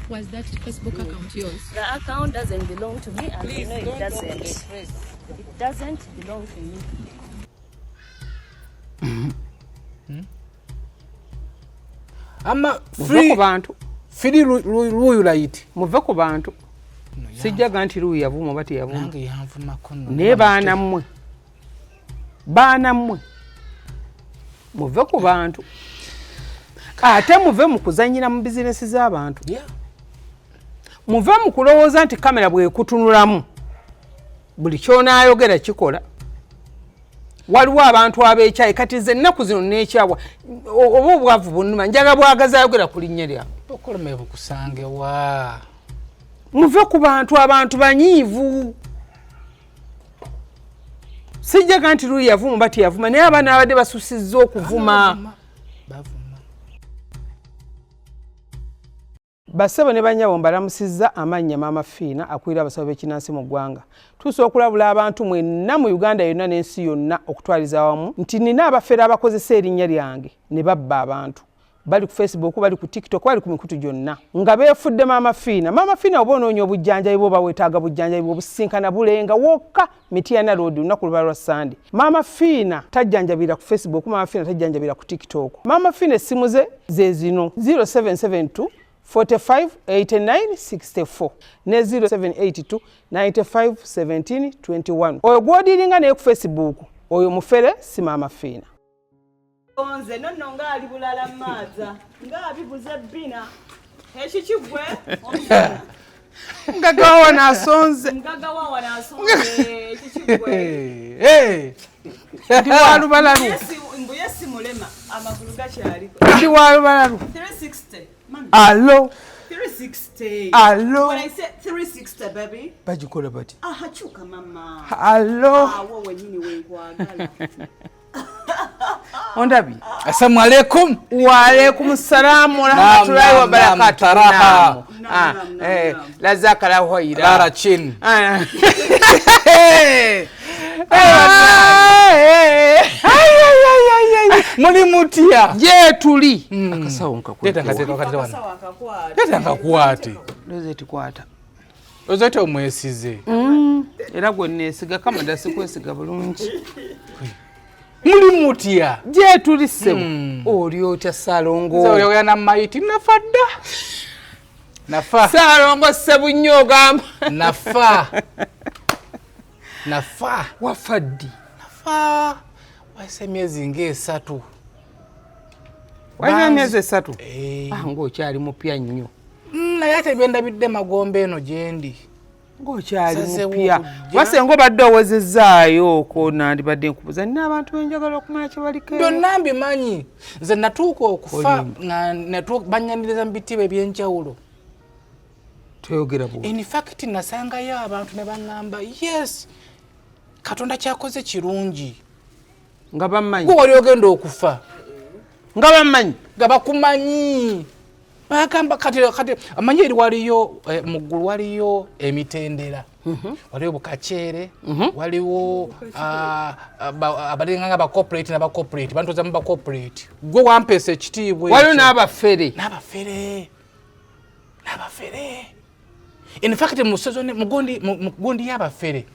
Was that Facebook account yours? The account doesn't belong to me, and Please, it doesn't. It doesn't belong to me. Ama free bantu firi luyu light muve ku bantu sijjaga nti luyu yavuma bati yavuma nange yanvuma kono ne baana mmwe muve ku bantu ate muve mu kuzanyira mu bizinesi z'abantu muve mu kulowooza nti kamera bwekutunulamu buli kyonaayogera kikola. Waliwo abantu ab'ekyayi kati ze nnaku zino n'ekyawa oba obwavu bunnuma njaga bwagaza ayogera ku linnya lyange okolome bukusange wa muve ku abantu banyiivu sijjaga nti luyi yavuma bati yavuma naye abaana abadde basusizza okuvuma Basebo ne banyabo mbalamusizza amannya Maama Fiina akulira abasawo b'ekinnansi mu ggwanga. Tusobola okulabula abantu mwenna mu Uganda yonna n'ensi yonna okutwaliza awamu nti nina abafere abakozesa erinnya lyange ne babba abantu. Bali ku Facebook, bali ku TikTok, bali ku mikutu gyonna. Nga beefudde Maama Fiina. Maama Fiina oba onoonya obujjanjabi bw'oba weetaaga bujjanjabi bw'obusinkana bulenga wokka Mityana Road lunaku luba lwa Sande. Maama Fiina tajjanjabira ku Facebook, Maama Fiina tajjanjabira ku TikTok. Maama Fiina essimu ze zino 0772 45 89 64 ne 0782 95 17 21. Oyo gwodiringa naye ku Facebook oyo mufere si Maama Fiina. Onze nonno ngali bulala maaza ngabi buze bina ekikigwe omusana ngagawa nasonze ekikigwe ndi walubalalu mbuyesi mulema amagulu gakyali ndi walubalalu 360 allo 360 allo when I say 360 baby bagikola bati chuka mama allo awo wenyini wenkwagala Ondabi. Assalamu alaikum. Wa alaikum salam wa rahmatullahi wa barakatuh. Lazaka la hoira. Lara chin. Muli mutia. Je tuli. Akasawo nkakwa. Leta nkakwate. Loze tikwata. Ozote omwesize. Era gwe nesiga kama dasikwesiga bulungi. Muli mutia. Je tuli sebo. Olyo cha salongo. Zo yoya na maiti nafadda. Nafa. Salongo sebu nyoga. Nafa. Wafaddi. Nafa. Waise miezi nge 3. Waise miezi 3. Ngokyali mupya nnyo. Na yate byenda bidde magombe eno jendi. Ngokyali mupya. Wase ngo badde owezezaayo ko nandi badde nkubuza nina abantu benjagala okumanya kye baliko. Byonna manyi. Nze natuuka okufa natuuka banyaniriza mbitibe ebyenjawulo. Toyogera bo. In fact nasangayo abantu ne bangamba yes. Katonda kyakoze kirungi. Nga bamanyi. Gwe wali ogenda okufa. Nga bamanyi. Nga bakumanyi. Bagamba kati amanyi eri waliyo muggulu waliyo emitendera. Waliwo bukachere, waliwo abalinganga ba corporate na ba corporate, bantu za mba corporate. Gwe wampese ekitiibwe. Waliwo n'abafere. N'abafere. In fact mugondi y'abafere.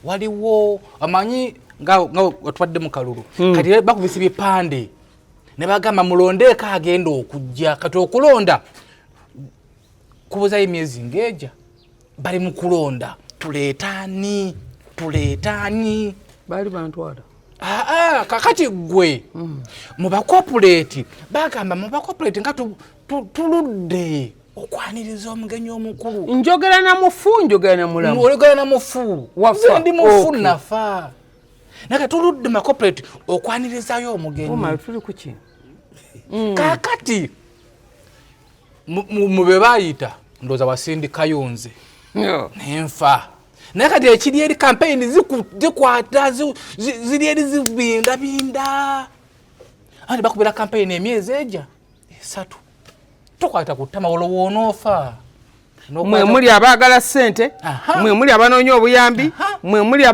Waliwo amanyi nga watwadde mu kalulu. Kati bakubisa bipande. Ne bagamba mulondeeka agenda okujja kati okulonda kubuza emyezi ngeja bali mu kulonda tuleetaani bali bantwala kakati gwe mu bakopuleeti bagamba mu bakopuleeti nga tuludde okwaniriza omugenyi omukulu njogera na mufu njogera na mulamu ologera na mufu wafa ndi mufu nafa naka tuludde mu bakopuleeti okwanirizayo omugenyi oma tuli kuki kakati mube bayita ndoza wasindi kayonze nenfa naye kati ekiri eri campaign zikwata ziri eri zibinda andi bakubira campaign emyezi eja 3 tokwata kutama olowoonofa mwe muli abaagala ssente mwe muli abanoonya obuyambi mwe muli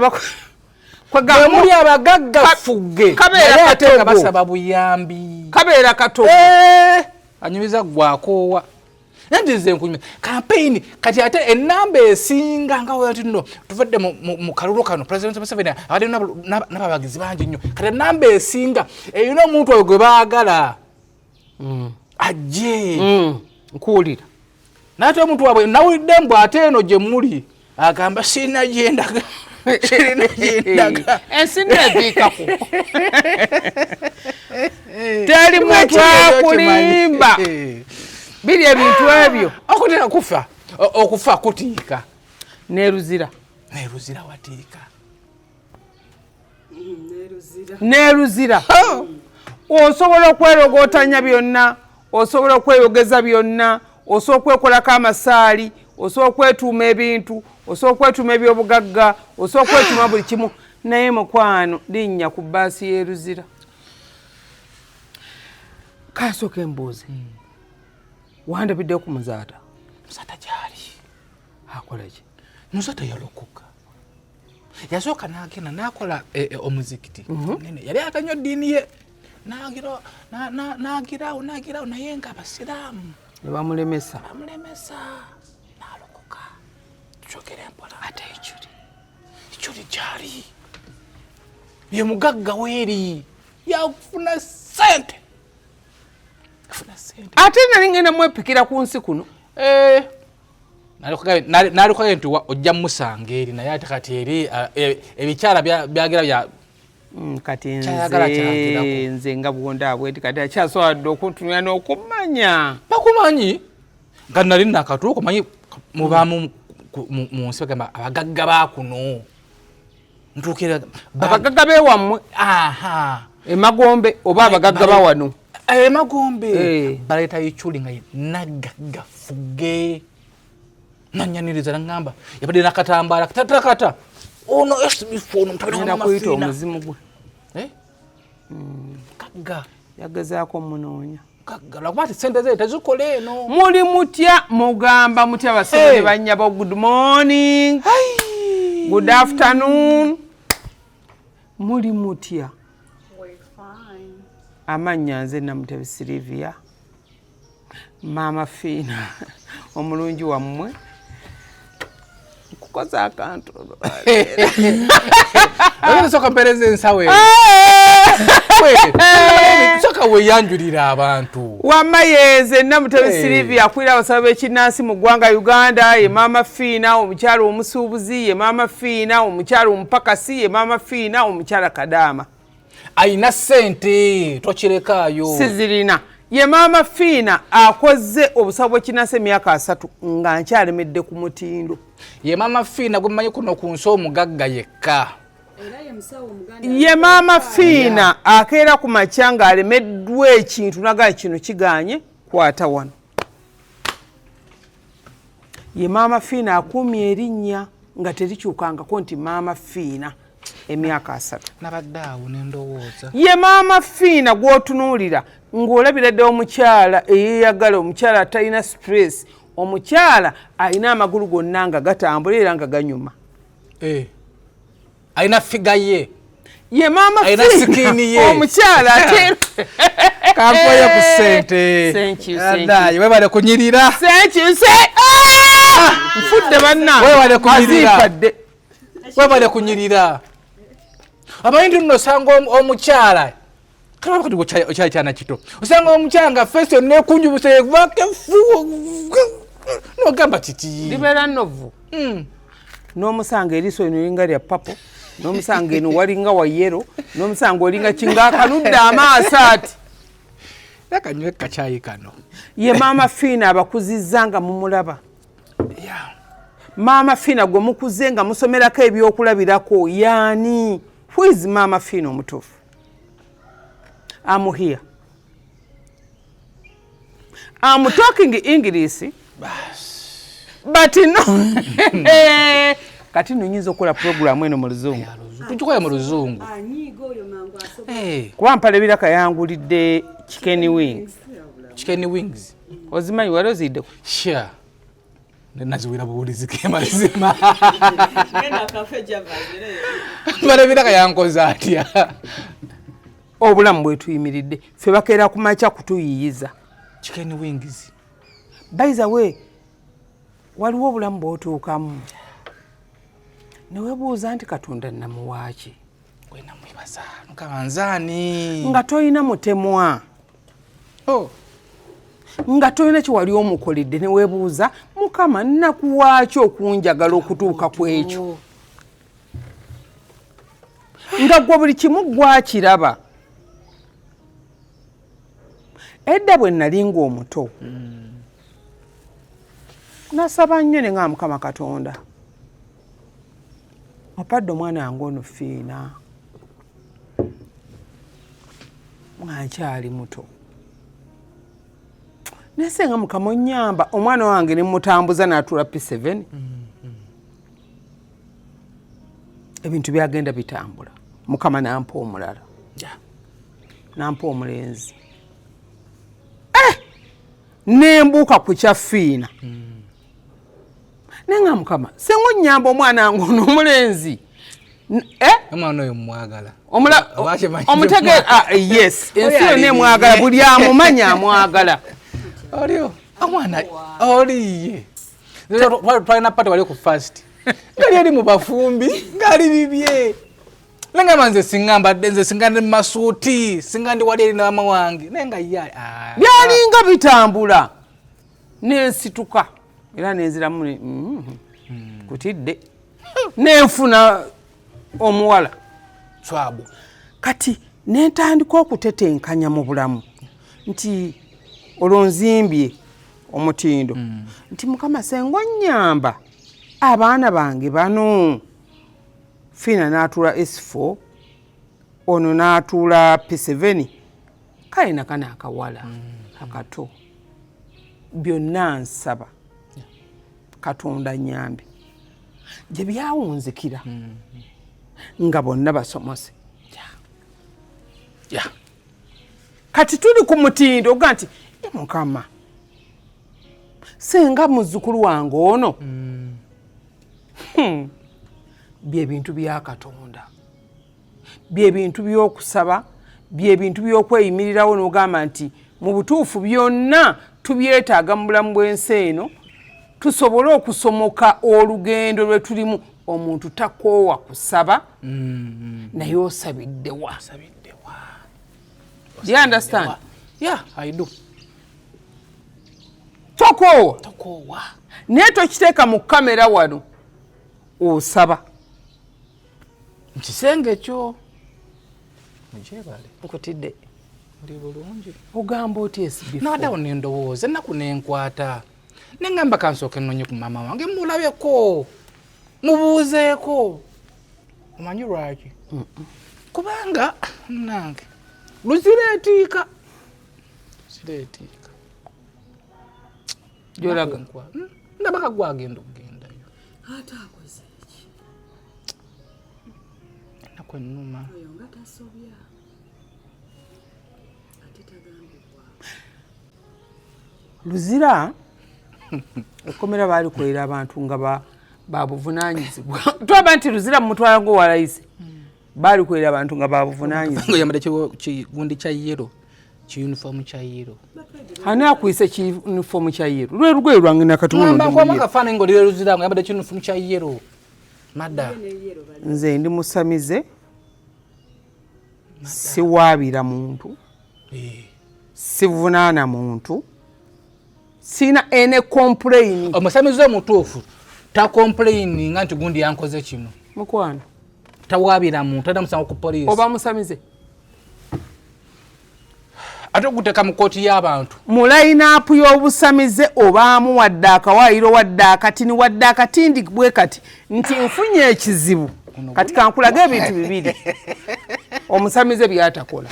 muli abagaggafuge kabeera ate nga basaba buyambi kabeera katogo anyumiza gwakoowa nandize nkunyuma campaign kati ate enamba esinga nga wati nno tuvadde mu kalulu kano President Museveni abadde n'ababagizi bangi nnyo kati enamba esinga eyina omuntu oyo gwe baagala ajje nkuwulira n'ate omuntu wabwe nawulidde mbw ate eno gye muli agamba sirina gyendaga ensi neziikako teri muntu akulimba biri ebintu ebyo okutera okufa kutiika neruzira watiika neruzira osobola okwerogootanya byonna osobola okweyogeza byonna osobola okwekolako amasaali osobola okwetuuma ebintu osobola okwetuuma ebyobugagga osobola okwetuuma buli kimu naye mukwano linnya ku bbaasi yeruzira kasooka embuuzi wandabidde ku muzaata gyali akola ki muzaata yalokoka yasooka n'agenda n'akola omuzikiti nene yali atanywa ddiini ye n'agirawo naye nga abasiraamu ne bamulemesa n'alokoka tukyogere mpola ate ekyuli gyali ye mugagga weeri yafuna ssente ate nali ngenda mwepikira ku nsi kuno nalikogaye nti ojja musanga eri naye ate kati eri ebikyala byagira kati nze nga bwondaabwe nti kati akyasoboladde okuntunula n'okumanya bakumanyi nga nali nakatuuka manyi mubaamu mu nsi bagamba abagagga bakuno ntuukira abagagga bewammwe emagombe oba abagagga bawano emagombe baleetayo ekyuli nga nagaggafuge nanyaniriza naŋŋamba yabadde nakatambaala katatakata ono esibifo ono kuyita omuzimu gwe gagga yagezaako munoonya lwakuba ti sente ze tezikola eno muli mutya mugamba mutya basebe bannyabo good morning good afternoon muli mutya amannya nze Namutebi Sylvia maama Fiina omulungi wammwe nkukoza akantu soka mpereza ensawo soka weyanjulira abantu wamma yenze Namutebi Sylvia akwira abasabe b'ekinnansi mu ggwanga Uganda ye maama Fiina omukyala omusuubuzi ye maama Fiina omukyala omupakasi ye maama Fiina omukyala Kadaama ayina ssente tokirekayo sizirina ye maama Fiina akoze obusawo bw'ekinnansi emyaka 3 nga nkyalemedde ku mutindo ye maama Fiina gwe mmanyi kuno ku nsi omugagga yekka ye maama Fiina akeera ku makya ng'alemeddwa ekintu nagaa kino kiganye kwata wano ye maama Fiina akuumye erinnya nga terikyukangako nti maama Fiina emyaka 3 nabadde awo nendowooza ye maama Fiina gw'otunuulira ng'olabira ddala omukyala eyeeyagala omukyala atalina stress omukyala alina amagulu gonna nga gatambula era nga ganyuma alina figa ye maama Fiina omukyala ate kankoye ku ssente adayi webale kunyirira nfudde banna webale kunyirira amanyi nti nno osanga omukyala kati okyali kyana kito osanga omukyala nga feso nekunjubuse evakefu nogamba titi libeera novu n'omusanga eriiso eno olinga lya papo n'omusanga eno walinga wa yero n'omusanga olinga kingakanudde amaaso ati akanywe kacyayi kano ye maama Fiina abakuzizza nga mumulaba maama Fiina gwe mukuze nga musomerako ebyokulabirako yaani who is maama Fiina omutuufu I'm here I'm talking English but no kati nyinza okukola program eno mu luzungu tukikola mu luzungu kuba mpala ebiraka yangulidde chicken wings chicken wings ozimanyi wali oziddeko sure naziwira buwulizi ke mazima Ngenda kafe javazire. balabiraka yankoza atya obulamu bwetuyimiridde ffe bakeera ku makya kutuyiyiza chicken wings by the way waliwo obulamu bw'otuukamu ne weebuuza nti katonda namuwaaki gwena mwibaza nkabanzaani nga toyina mutemwa oh nga toyina kiwali omukoledde ne weebuuza mukama nnakuwaaki okunjagala okutuuka ku ekyo nga gwe buli kimu gwakiraba edda bwe nali ng'omuto nasaba nnyo ne nga mukama katonda opadde omwana wange ono fiina nga nkyali muto nese nga mukama onnyamba omwana wange ne mutambuza n'atuula P7 ebintu byagenda bitambula mukama nampa omulala nampa omulenzi nembuuka ku kyaffiina nenga mukama senga onnyamba omwana wange ono omulenzi omwana oyo mwagala omutegeera yes ensi yonna emwagala buli amumanya amwagala olio omwana oliye twalina pati wali ku fast ngali ali mu bafumbi ngali bibye nengamba nze singa mbadde nze singa ndi masuuti singa ndi wali eri na mama wange nenga ye byalinga bitambula nensituka era nenziramu kutidde nenfuna omuwala swabu kati nentandika okutetenkanya mu bulamu nti olwo nzimbye omutindo nti mukama senga onnyamba abaana bange bano fiina n'atuula S4 ono n'atuula P7 kale nakana akawala akato byonna nsaba katonda nyambi gye byawunzikira nga bonna basomose kati tuli ku mutindo oga nti mukama senga muzzukulu wange ono byebintu bya katonda byebintu by'okusaba byebintu by'okweyimirirawo n'ogamba nti mu butuufu byonna tubyetaaga mu bulamu bw'ensi eno tusobole okusomoka olugendo lwe tulimu omuntu takoowa kusaba naye osabiddewa do you understand? Yeah, I do. Tokoowa naye tokiteeka mu kamera wano osaba nkisenge kyo mukyebale nkutidde ndi bulungi ogamba oti esibifo nadawo nendowooza ennaku nenkwata nengamba kansooke nnonye ku maama wange mulabeko mubuuzeeko omanyi lwaki kubanga nange luzireetiika gyolaga ndabaka gwagenda okugendayo Ate akoze ki? ennaku ennuma Oyo nga tasobya. Ate tagambibwa. luzira ekkomera baalikolera abantu nga babuvunaanyizibwa twaba nti luzira mumutwala ng'owalayise baalikolera abantu nga babuvunaanyizibwa yambadde kigundi kya yero kiyunifoomu kya yero ani akwise kiyunifoomu kya yero lwe lugoye lwange nakatumunondimuye akafaananyi ng'olire luzira ngo yambadde kiyunifoomu kya yero madda nze ndi musamize siwaabira muntu sivunaana muntu sina ene complain omusamize omutuufu takomplaininga nti gundi yankoze kino mukwano tawaabira muntu ada musango ku poliisi oba musamize ate okuteeka mu kooti y'abantu mu layinaapu y'obusamize obaamu wadde akawaayiro wadde akatini wadde akatindi bwe kati nti nfunye ekizibu kati kankulaga ebintu bibiri omusamize byatakola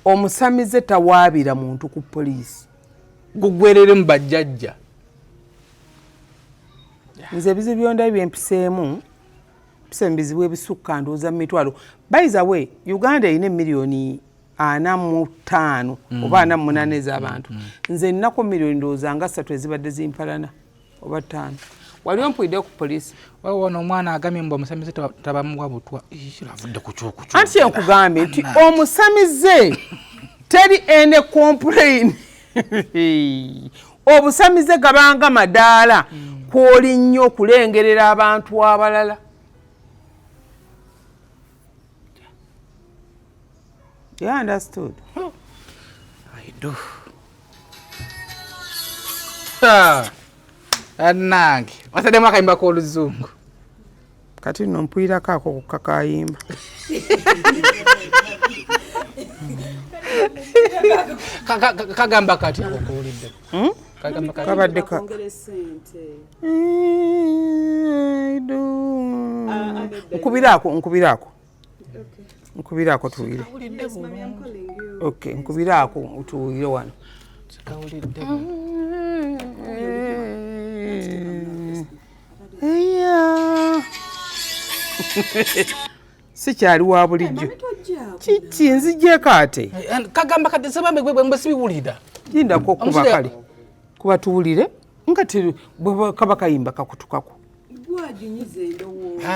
omusamize tawaabira muntu ku poliisi gugwerere mu bajjajja nze ebizibu byondayo byempiseemu mpise mu bizibu ebisukka ndowooza mu mitwalo by the way Uganda erina emiliyoni 45 oba 48 ez'abantu nze nnako miliyoni ndowooza nga 3 ezibadde zimpalana oba 5 wali ompulidde ku poliisi wano omwana agamye mbu omusamize tabamuwa butwa avudde ku kyokuky anti enkugambye nti omusamize teri ene complain obusamize gabanga madaala kwoli nnyo okulengerera abantu abalala you understood I do anange wasademu akayimba k'oluzungu kati nno mpwirako ako kukakayimba kagamba kati okuwulidde kabadde nkubiraako tuwulire okay nkubiraako tuwulire wano sikyali wa bulijjo kiki nzijjeko ate kagamba kati sabambe gwe sibiwulira jindako okuba kale kuba tuwulire nga kaba kayimba kakutukako gwajunyize endowooza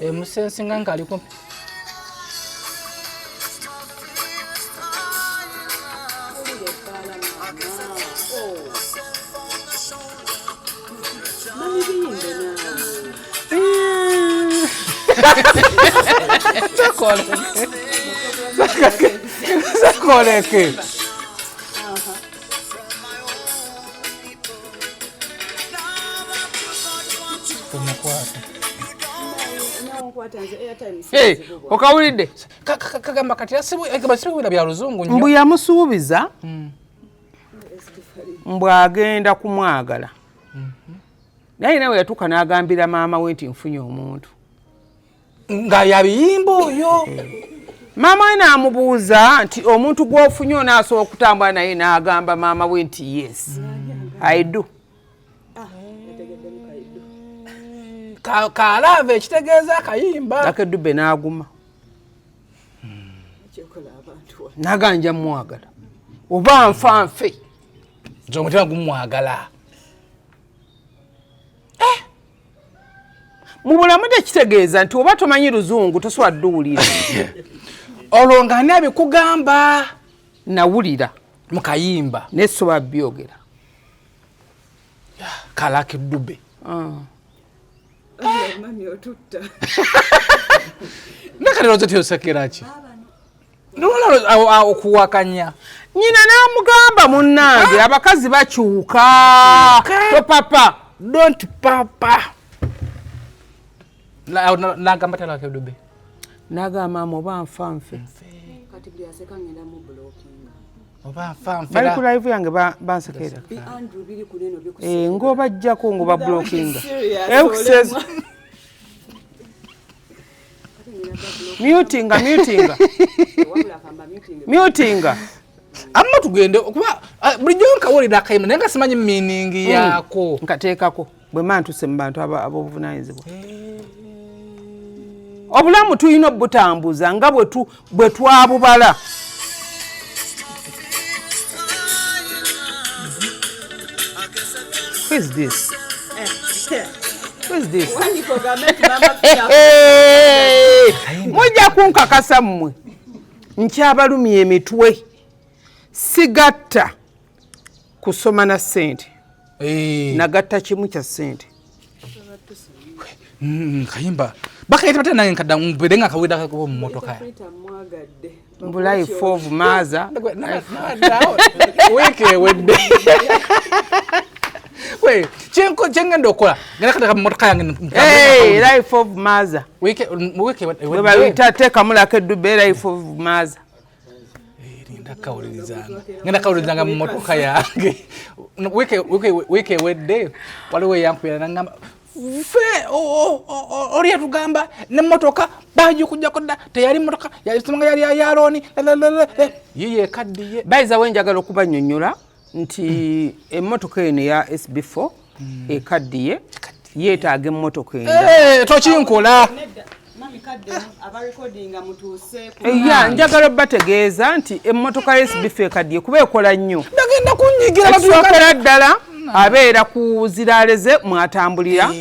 emusensi nga ngaaliko sakoleke okawulidde kagamba kati basibiwira bya luzungu nnyo mbu yamusuubiza mbu agenda kumwagala naye nawe yatuuka n'agambira maama we nti nfunye omuntu nga yabiyimba oyo maama we n'amubuuza nti omuntu gw'ofunye onaasobola okutambula naye n'agamba maama we nti yes I do kalaava ekitegeeza akayimba akedube n'aguma n'aganja mwagala oba nfa nfe nti omutima gumwagala mu bulamu tekitegeeza nti oba tomanyi luzungu tosobola dduwulira olwo nga ani abikugamba nawulira mu kayimba nesobola byogera kalaka eddube mami otutta nakalerozo tyosekeraki okuwakanya nyina n'amugamba munnange abakazi bakyuka topapa don't papa nagamba talaka eddube n'agamba maama oba nfa nfe kati buli aseka ngenda mu blocking oba nfa bali ku live yange bansekera bi Andrew biri kuneno biku ng'obajjako ng'oba blockinga mutinga amma tugende okuba bulijjo nkawulira akayimba naye nga simanyi miningi yaako nkateekako bwe mba ntuse mu bantu ab'obuvunanyizibwa obulamu tulina obutambuza nga bwe twabubala Who is this? Mujja kunkakasa mmwe nkyabalumya emitwe sigatta kusoma na ssente nagatta kimu kya ssente kayimba bakayita batya nange nkadda mbeere nga kawulira kakuba mu motoka mbu life of maza wiiki ewedde kyengenda okola genda kateka mu motoka yange life of maza bwe bayita teekamulako eddube life of maza ngenda kawulirizanga mu motoka yange wiiki ewedde waliwo eyankubira nagamba fe oli yatugamba n'emmotoka bagikujjako dda teyali mmotoka yasomanga yali ayalooni yiye ekaddiye bayiza we njagala okubannyonnyola nti emmotoka eno ya SB4 ekaddiye yeetaaga emmotoka enda tokinkola Mami kadde aba recordinga mutuuse eya njagala bategeeza nti emmotoka y'esibifu ekaddiye kuba ekola nnyo ndagenda kunyigira ekisookera ddala abeera ku ziraaleze mwatambulira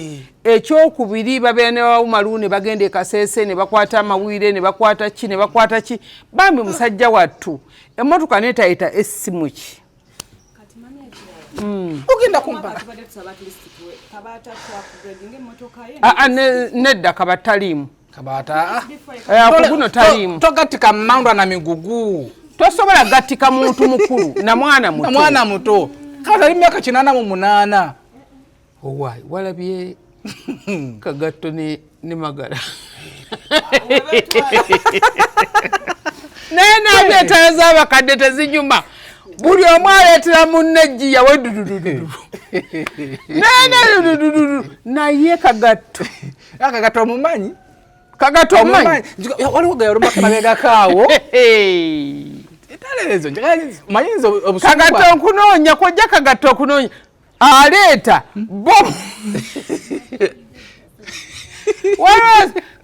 ekyokubiri babeera ne bawumalu ne bagenda ekaseese ne bakwata amawire ne bakwata ki bambi musajja wattu emmotoka neetayita essimu ki ogenda kumpala nedda kaba taliimu kabata kuguno taliimu togatika mmandwa na migugu tosobola gattika muntu mukulu na mwana muto kaba ali myaka 88 owaayi walabye kagatto ne magala naye nabyetala z'abakadde tezinyuma buli omu aleetera munne ejjiya we dudududu naye kagatto akagatto omumanyi kagatto omumanyi waliwo gayolomakamagegakaawo etaleezo mayinza kagatto nkunoonya kojja kagatto okunoonya aleeta bom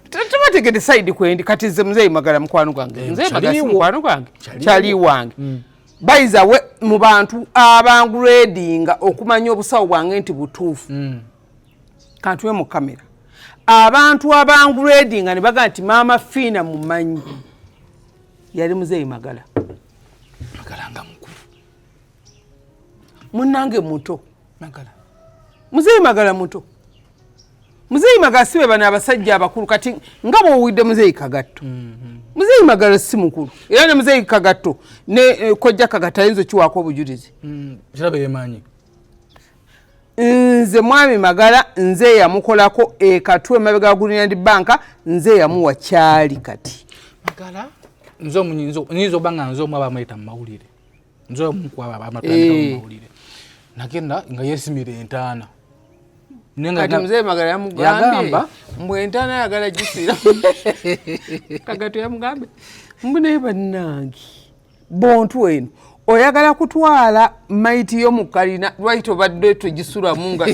tubategede saidi kwendi kati ze muzeeyi magala mukwano gwange muzeeyi magala si mukwano gwange kyali wange bayiza we mu bantu abangradinga okumanya obusawo bwange nti butuufu kantuwe mu kamera abantu abangradinga ne baga nti maama Fiina mumanyi yali muzeeyi magala nga mukulu munnange muto magala muzeeyi magala muto muzeeyi magala sibe bano abasajja abakulu kati nga bw'owulidde muzeeyi kagatto muzeeyi magala si mukulu era ne muzeeyi kagatto ne kojja kagatto ayinza kiwaako obujulizi kiraba yemanyi nze mwami magala nze yamukolako ekatwe emabega ga Greenland Bank nze yamuwa kyali kati magala nze nyinza oba nga nze omu abamuyita mu mawulire nze omu ku abo abamatandika mu mawulire nagenda nga yesimira entaana kati muzeeyi magala yamugambye mbu entaana yagala gisira kagatto yamugambye mbu naye bannange bontu eno oyagala kutwala maiti yo mu kalina lwaki tobadde togisulamu nga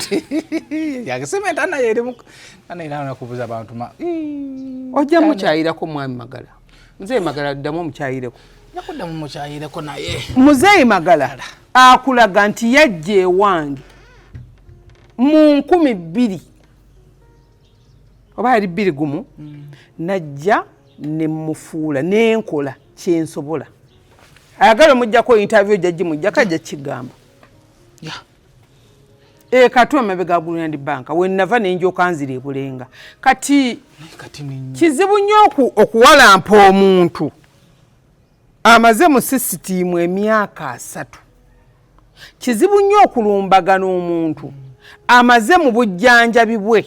yagesema entaana yerimu ana ina nakubuza abantu ojja mukyayirako mwami magala muzeeyi magala ddamu omukyayireko yakuddamu mukyayireko naye muzeeyi magala akulaga nti yajja ewange mu 2000 oba yali 21 najja ne mufuula nenkola kyensobola ayagala omujjako interview jajji mujjako ajja kigamba katwe emabega ga Greenland Bank wenava nenjoka nzira ebulenga kati kizibu nnyo okuwalampa omuntu amaze mu sisitiimu emyaka 3 kizibu nnyo okulumbagana omuntu amaze mu bujjanjabi bwe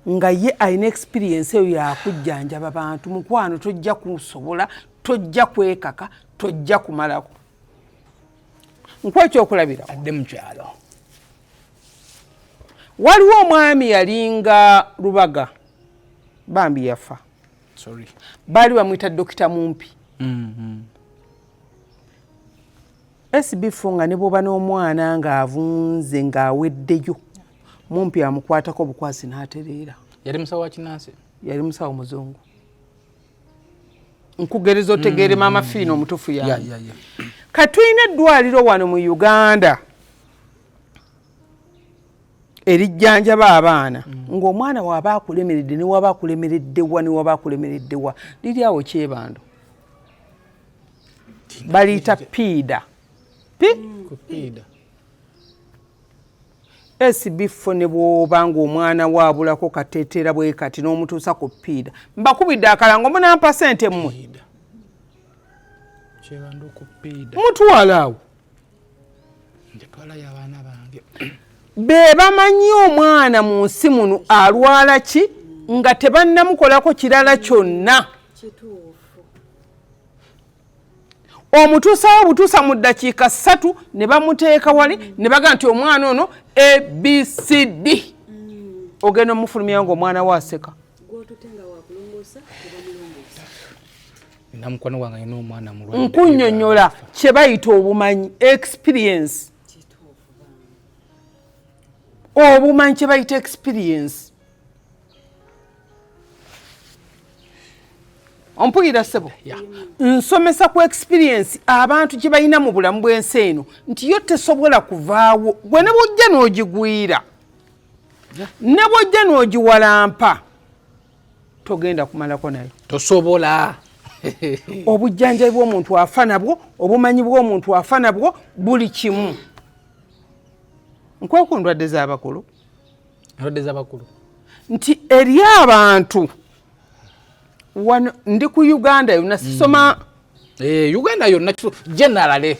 nga ye alina experience eyo yakujjanjaba bantu mukwano tojja kusobola tojja kwekaka tojja kumalako nkweky'okulabira adde mu kyalo waliwo omwami yalinga Lubaga bambi yafa baali bamuyita Dokita Mumpi esibifu nga ne bwoba n'omwana ng'avunze ng'aweddeyo Mumpi amukwatako obukwasi n'atereera yali musawo wa Kinansi yali musawo muzungu nkugereza otegeere maama Fiina omutufu yange katulina eddwaliro wano mu Uganda erijjanjaba abaana ng'omwana waba akulemeredde ne waba akulemereddewa ne waba akulemereddewa liri awo Kyebando baliyita piida esibifo ne bwoba ng'omwana waabulako kateetera bwe kati n'omutuusa ku piida mbakubidde akalango munampa sente mmwe mutwala awo be bamanyi omwana mu nsi muno alwala ki nga tebannamukolako kirala kyonna omutuusawo butuusa mu ddakiika 3 ne bamuteeka wali ne baga nti omwana ono ABCD ogenda omufulumya ng'omwana waaseka namukwano wange alina omwana mulwadde nkunnyonnyola kye bayita obumanyi experience obumanyi kye bayita experience Ompulira ssebo. Yeah. Nsomesa ku experience abantu gye balina mu bulamu bw'ensi eno nti yo tesobola kuvaawo gwe ne bw'ojja n'ogigwira ne bw'ojja n'ogiwalampa togenda kumalako nayo tosobola obujjanjabi bw'omuntu afa nabwo obumanyi bw'omuntu afa nabwo buli kimu nkweko ndwadde z'abakulu nti eri abantu wano ndi ku Uganda yonna sisoma Uganda yonna generally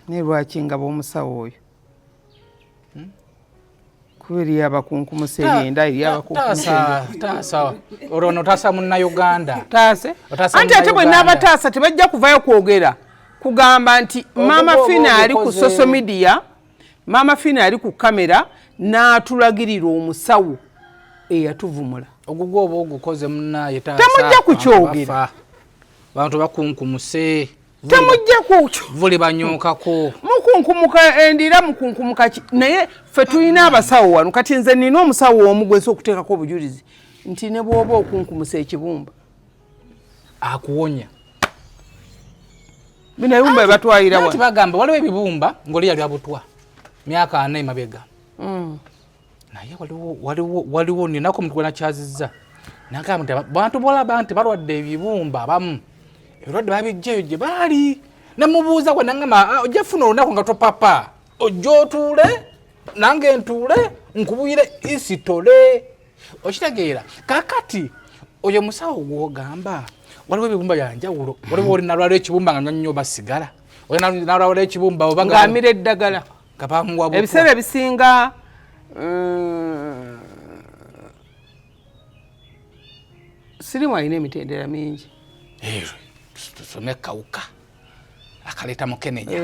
ne lwaki nga b'omusawo oyo kuba eri abakunkumuserenda eri taasa olwo taasa munnayuganda taase anti ate bwe n'abataasa tebajja kuvayo kwogera kugamba nti Mama Fina ali ku social media Mama Fina ali ku kamera n'atulagirira omusawo eyatuvumula ogugwo oba ogukoze munnaye temujja kukyogera bantu bakunkumuse temujja kukyo vuli banyokako mukunkumuka endira mukunkumuka naye ffe tulina abasawo wano kati nze nina omusawo omu gwensi okuteekako obujulizi nti ne bw'oba okunkumusa ekibumba akuwonya bino ebibumba ebatwalira wano bagamba waliwo ebibumba ng'oli yali abutwa myaka 4 mabega naye waliwo ninako omuntu gwe nakyazizza nagamba nti bantu bolaba nti balwadde ebibumba abamu ebirwadde babijjayo gye baali nemubuuza gwe nangamba ojja funa olunaku nga topapa ojja otuule nange ntuule nkubuyire isitole okitegeera kakati oyo musawo gwogamba waliwo ebibumba byanjawulo waliwo oli nalwala ekibumba nga nnyo basigala oli nalwala ekibumba oba ng'amira eddagala ebiseera ebisinga sirimu alina emitendera mingi tusome kawuka akaleta mukenenya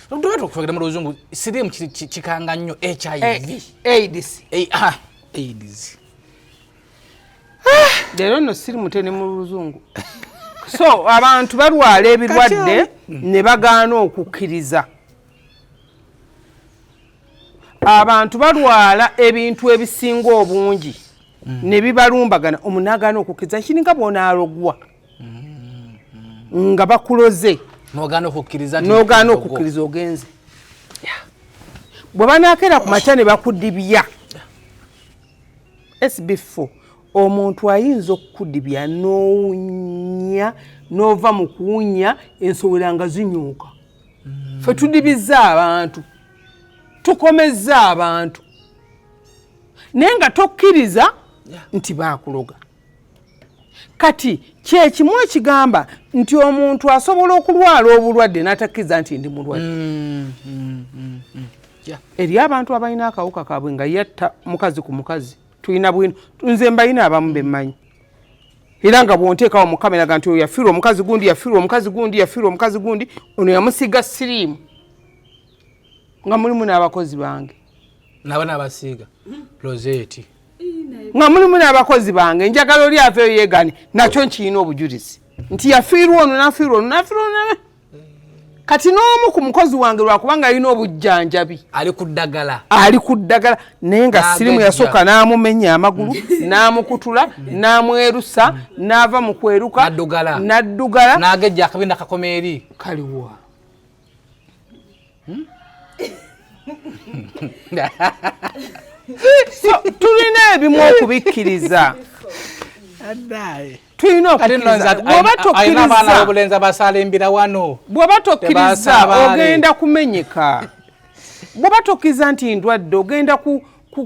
tuba tukufagera mu luzungu sirimu kikanga nnyo HIV AIDS leero nno sirimu tene mu luzungu so abantu balwala ebirwadde ne bagaana okukkiriza abantu balwala ebintu ebisinga obungi ne bibalumbagana omunagaana okukkiriza kiringa bw'onaalogwa nga bakuloze n'ogaana okukkiriza ogenze bwe banaakera ku makya ne bakudibya SB4 omuntu ayinza okukudibya n'owunya n'ova mu kuwunya ensowera nga zinyuuka ffe tudibizza abantu tukomezza abantu naye nga tokkiriza nti baakuloga kati kyekimu ekigamba nti omuntu asobola okulwala obulwadde n'atakkiriza nti ndi mulwadde eri abantu abalina akawuka kaabwe nga yatta mukazi ku mukazi tulina bwino nze mbalina abamu bemmanyi era nga bwonteekawo mu kamera nti oyo yafiirwa omukazi gundi yafiirwa omukazi gundi yafiirwa omukazi gundi ono yamusiga siriimu nga mulimu n'abakozi bange nabo n'abasiiga Rosette nga mulimu n'abakozi bange njagala oli aveeyo yeegane nakyo nkiyina obujulizi nti yafiirwa ono nafiirwa ono nafiirwa ono kati n'omu ku mukozi wange lwakubanga alina obujjanjabi ali ku ddagala naye nga sirimu yasooka n'amumenya amagulu n'amukutula n'amwerusa n'ava mu kweruka n'addugala n'agejja akabinda kakomeeri kaliwa tulina ebimu okubikkiriza tulina bw'oba tokkiriza ogenda kumenyeka bw'oba tokkiriza nti ndwadde ogenda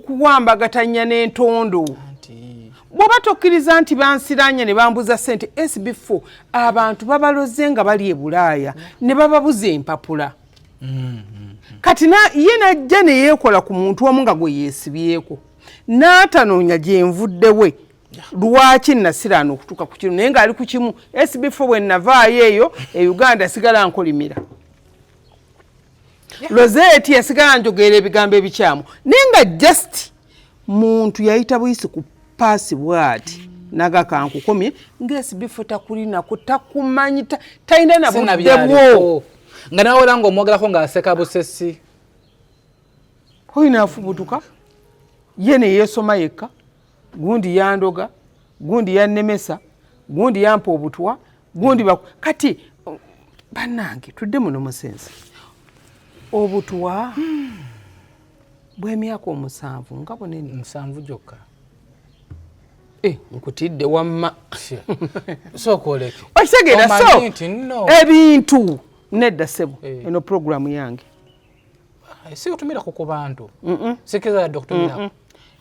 kuwambagatanya n'entondo bw'oba tokkiriza nti bansiranya ne bambuza ssente SB4 abantu babaloze nga bali e Bulaaya ne bababuza empapula kati ye najja ne yeekola ku muntu omu nga gwe yeesibyeko n'atanoonya gye nvudde we lwaki nasiraana okutuuka ku kino naye ng'ali ku kimu SB4 bwe navaayo eyo e Uganda sigala nkolimira Rosette yasigala njogeera ebigambo ebikyamu naye nga just muntu yayita buyisi ku paasi bw'ati nagakankukomye ng'SB4 takulinako takumanyi talina na budde bwo nga nawera ng'omwogerako ng'aseka busesi oyina afubutuka ye ne yeesoma yekka gundi yandoga gundi yannemesa gundi yampa obutwa gundi kati bannange tudde muno musense obutwa bw'emyaka 7 nga bunene 7 gyokka nkutidde wamma sokoleke okitegeera so ebintu nedda ssebo eno programu yange si utumirako ku bantu sikiriza yadde okutumirako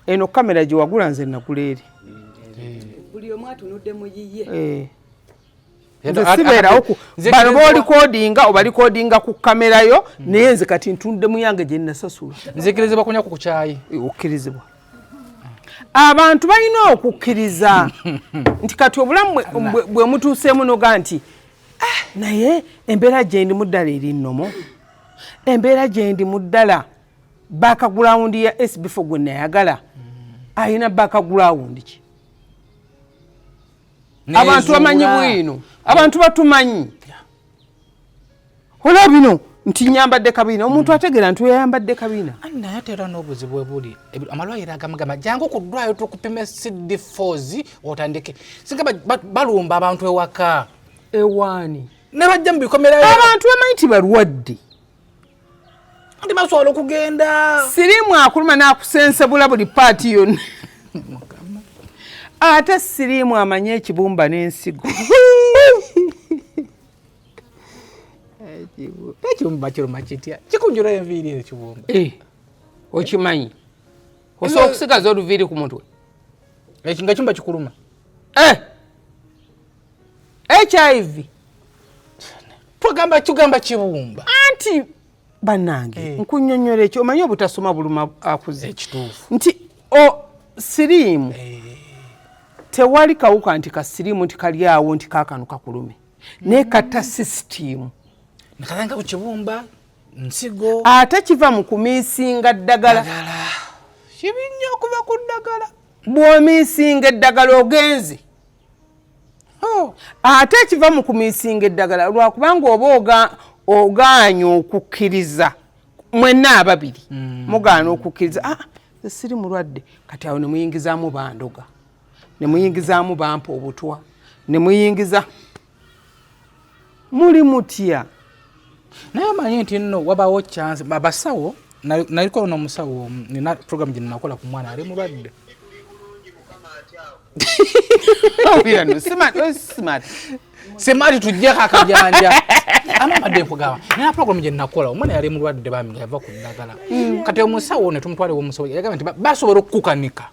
eno kamera gye wagula nze nagula eri buli omu atunudde mu yiye nze sibeerawo bano boolikodinga oba likodinga ku kamera yo naye nze kati ntunudde mu yange gye nnasasula nzikirizibwa kunywa ku kyayi okkirizibwa abantu balina okukkiriza nti kati obulamu bwe mutuuseemu noga nti naye embeera gye ndi mu ddala eri nnomo embeera gye ndi mu ddala background ya SB4 gwe nayagala ayina background ki abantu bamanyi bwino abantu batumanyi olaba bino nti nyambadde kabina omuntu ategeera nti yayambadde kabina naye ate era n'obuzibu bwe buli amalwaliro agamagamba jangu ku ddwaliro tukupime CD4s otandike singa balumba abantu ewaka ewaani ne bajja mu bikomerayo abantu bamanyi ti balwadde ndi basobola okugenda sirimu akuluma n'akusensebula buli paati yonna ate sirimu amanye ekibumba n'ensigo ekibumba kiruma kitya kikunjula enviiri ekibumba okimanyi osobola okusigaza oluviiri ku mutwe nga kimba kikuluma HIV tugamba kibumba anti bannange nkunyonnyola ekyo omanyi obutasoma buluma akuze ekituufu nti sirimu tewali kawuka nti kasirimu nti kali awo nti kakano kakulume naye katta sisitimu nakatanga ku kibumba nsigo ate kiva mu kumiisinga ddagala kibinya okuva ku ddagala bw'omiisinga eddagala ogenze ate kiva mu kumiisinga eddagala lwakubanga oba ogaanye okukkiriza mwenna ababiri mugaana okukkiriza siri mulwadde kati awo ne muyingizaamu bandoga ne muyingizaamu bampa obutwa ne muyingiza muli mutya naye omanyi nti nno wabawo chance basawo naliko n'omusawo nina program gye nnakola ku mwana ali mulwadde simati tujjeko akajanja amamadde nkugamba nina program gye nnakola omwana yali mulwadde bami nga yava ku ddagala kati omusawo ne tumutwale omusawo yagamba nti basobola okukukanika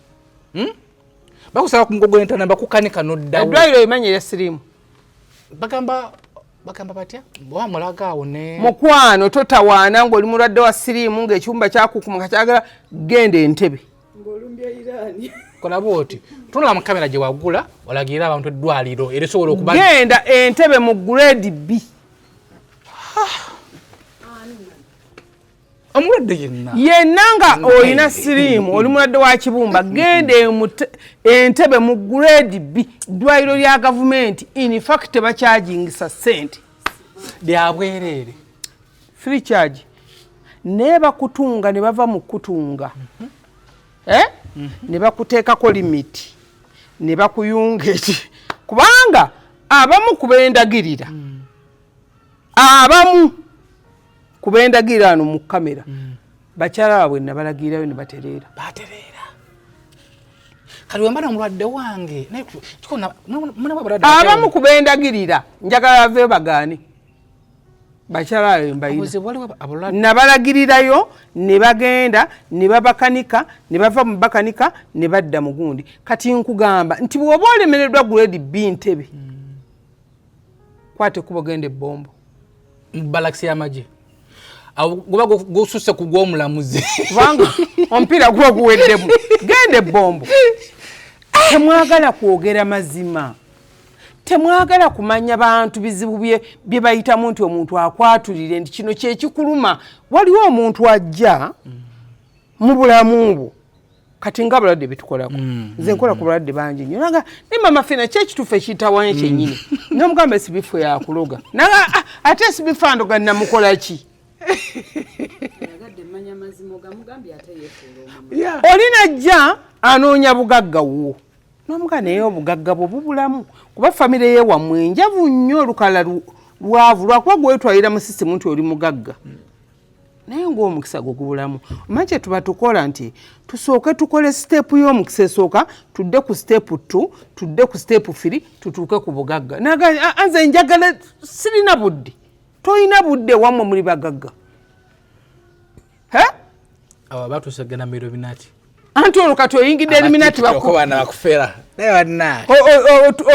bakusaba ku mugogo n'entana bakukanika n'oddawo eddwaliro emanyire sirimu bagamba batya wamulaga awo ne mukwano totawaana ng'oli mulwadde wa sirimu ng'ekiwumba kyakukuma kakyagala genda Entebbe ng'olumbya Irani kola bwoti tunula mu kamera gye wagula olagira abantu eddwaliro erisobola okuba genda Entebbe mu grade B omulwadde yenna nga olina sirimu oli mulwadde wa kibumba genda Entebbe mu grade B ddwaliro lya gavumenti in fact bakyajingisa ssente lyabwereere free charge ne bakutunga ne bava mu kutunga ne bakuteekako limiti ne bakuyunga eki kubanga abamu kubendagirira abamu kubendagirira ano mu kamera bakyala babwe nabalagirayo ne batereera kali wemba nomulwadde wange abamu kubendagirira njagala bave bagaane bakyala babe mbayina nabalagirirayo ne bagenda ne babakanika ne bava mu bakanika ne badda mu gundi kati nkugamba nti bw'oba olemereddwa grade B Ntebbe kwate kuba genda ebbombo balakisi y'amagye guba gususse ku gw'omulamuzi kubanga omupiira guba guweddemu genda ebbombo temwagala kwogera mazima temwagala kumanya bantu bizibu bye bayitamu nti omuntu akwatulire nti kino kyekikuluma waliwo omuntu ajja mu bulamu bwo kati nga abalwadde betukolako nze nkola ku balwadde bangi nnyo naga ne mama fena kyekituufu ekiyitawanye kyennyini nomugamba esibifu yakuloga naga ate esibifu andoga namukola ki oli najja anoonya bugagga wo n'omuka naye obugagga bwo bubulamu kuba famire ye wammwe enjavu nnyo olukala lwavu lwakuba gwetwalira mu sisitemu nti oli mugagga naye ng'omukisa gwo gubulamu omanyi kye tuba tukola nti tusooke tukole siteepu y'omukisa esooka tudde ku siteepu 2 tudde ku siteepu 3 tutuuke ku bugagga nze njagala sirina budde toyina budde wammwe muli bagagga abo batusegena mu Illuminati anti olwo kati oyingidde Illuminati bakufera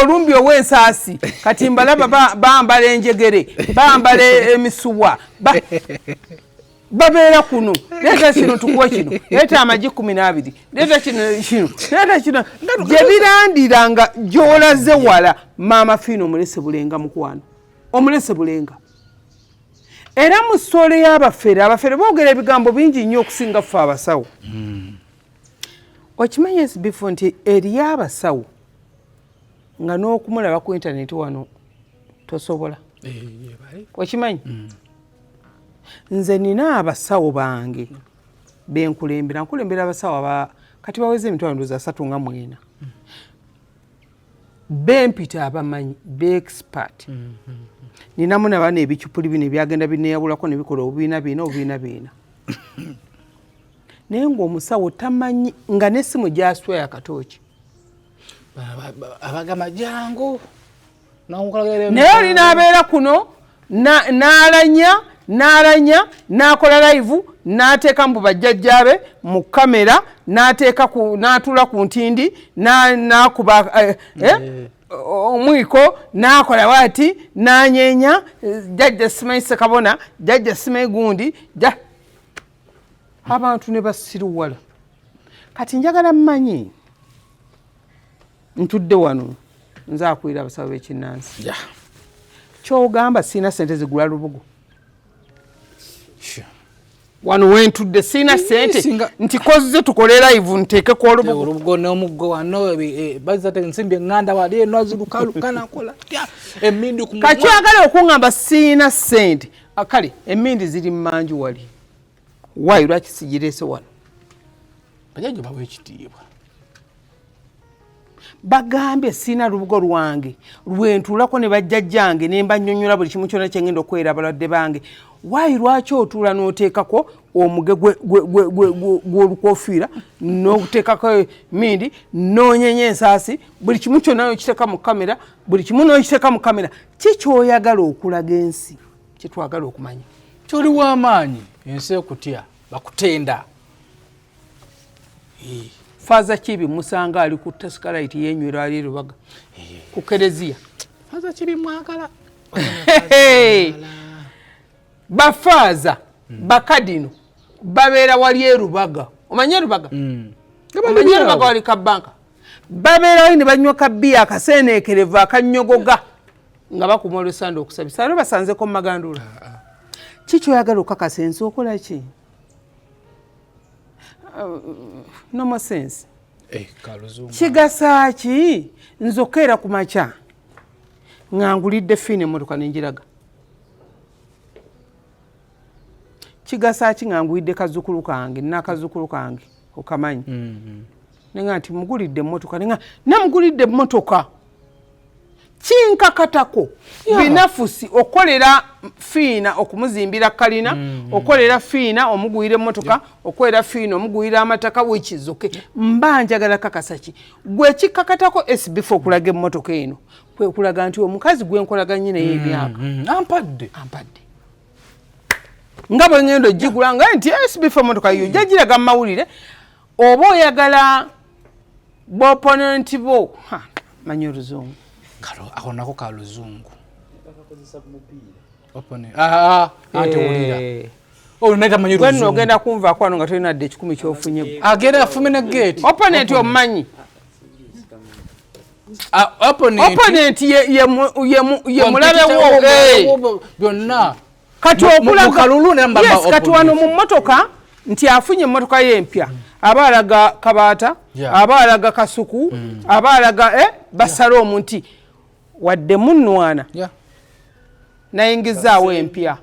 olumbi ow'ensaasi kati mbalaba bambala enjegere bambala emisuwa babeera kuno leeta kino tukuwe kino leeta amagi 12 leeta kino leeta kino gye birandira nga gy'olaze wala maama Fiina omulese bulenga mukwano omulese bulenga era mu ssoole y'abafere boogera ebigambo bingi nnyo okusinga ffe abasawo okimanyi bifo nti eriyo abasawo nga n'okumulaba ku intaneti wano tosobola okimanyi nze nina abasawo bange nkulembera abasawo kati baweze emitwalo 34 bempita abamanyi beexpert ninamu nabana ebicupuli bino ebyagenda bineyabulako nebikola obubiina biina naye ng'omusawo tamanyi nga n'essimu gyaswa yakatooki abagamba jangu naye oli n'abeera kuno n'alanya n'akola live n'ateeka mu bajjajjaabe mu kamera n'atuula ku ntindi n'akuba omwiko n'akola bwati n'anyeenya jjajja Simanyi Ssekabona jjajja Simanyi gundi abantu ne basiruwala kati njagala mmanyi ntudde wano nze akwira abasawo b'ekinnansi kyogamba siina sente zigula lubugo wano wentudde siina sente nti koze tukole live nteeke ku olubugo n'omuggo wano bazate ensimbi eŋŋanda wali enwazilukaluka nakola emmindi kakyagala okuŋŋamba siina sente kale emmindi ziri mmanju wali waayi lwaki sigireese wano bajajja bawa ekitiibwa bagambye siina lubugo lwange lwentuulako ne bajjajjange ne mbanyonnyola buli kimu kyonna kyengenda okuweera abalwadde bange waayi lwaki otuula n'oteekako omuge gw'olukofiira n'oteekako mindi n'onyenya ensaasi buli kimu kyonna n'okiteeka mu kamera buli kimu n'okiteeka mu kamera kikyoyagala okulaga ensi kyetwagala okumanya kyoli w'amaanyi ensi ekutya bakutenda Faza Kibi musanga ali ku Tascalite yenywera ali Lubaga ku Kereziya Faza Kibi mwagala bafaza bakadino babeera wali Lubaga omanye Lubaga omanye Lubaga wali kabanka babeera wali ne banywa kabbiya akaseeneekerevu akannyogoga nga bakuma olusanda okusabisa alo basanzeko mu magandula kikyoyagala okukakasa ensi okola ki no more sense kigasa ki nzokeera ku makya ngangulidde Fiina emmotoka nenjiraga kigasa ki ngangulidde kazukulu kange nakazukulu kange okamanyi nenga nti mugulidde emmotoka nenga namugulidde emmotoka kinkakatako binafusi okolera Fiina okumuzimbira kalina okolera Fiina omuguyira emmotoka okolera Fiina omuguyira amataka wekizoke mbanjagala kakasaki gwe kikakatako before okulaga emmotoka eno kwe kulaga nti omukazi gwe nkolaganye naye emyaka ampadde nga bwe ngendo jigula nga nti before emmotoka yo jagiraga mu mawulire oba oyagala b'opponent bo manyi oluzungu aho nako ka luzungu ate wulira onaita manyi luzungu gwenno ogenda kunva kwano nga tolina dde 10 kyofunye agenda afume ne gate opponent omumanyi opponent ye mulabewo byonna kati okulaga kati wano mu mmotoka nti afunye emmotoka y'empya aba alaga Kabaata aba alaga Kasuku aba alaga basala omunti wadde munnwana nayingizaawo empya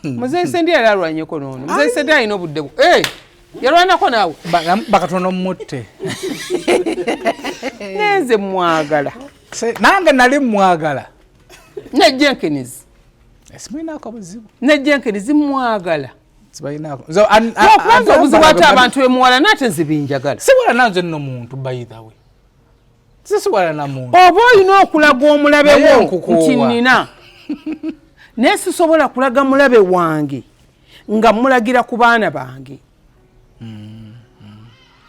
muzeyi sendi yali alwanyeko noono muzeyi sendi alina obudde yalwanako naawe bakatono mutte nenze mwagala nange nali mwagala ne Jenkins sibalinako buzibu ne Jenkins mwagala sibalinako okubanza obuzibu ate abantu bemuwala nate nzibinjagala siwala nanze nno muntu by the way sisiwala na muntu oba olina okulaga omulabe wo nti nnina naye sisobola kulaga mulabe wange nga mulagira ku baana bange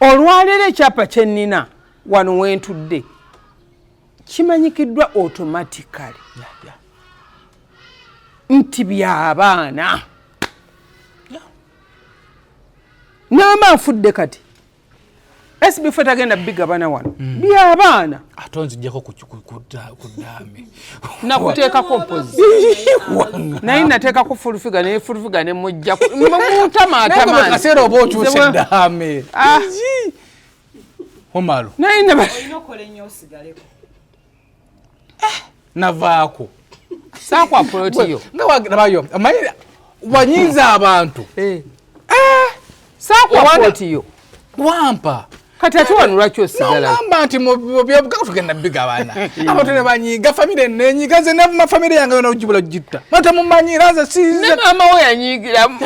olwaleero ekyapa kye nnina wano wentudde kimanyikiddwa automatically nti by'abaana namba nfudde kati SB4 tagenda bigabana wano by'abaana ate onzijjako ku ddaame nakuteekako mpozi naye nateekako fulufiga naye fulufiga ne mujjaku mutamaatamaakaseera oba okyuse eddaame omalo naye navaako saakwa polotiyo ngabayo amanyira wanyiza abantu saakwa polotiyo wampa kati ate wano lwaki osigala nogamba nti mubyobugaka tugenda bigabana abantu ne banyiga famire nenyiga ze famire yange yona ojibula gitta mata mumanyira nze size maama we yanyiigiramu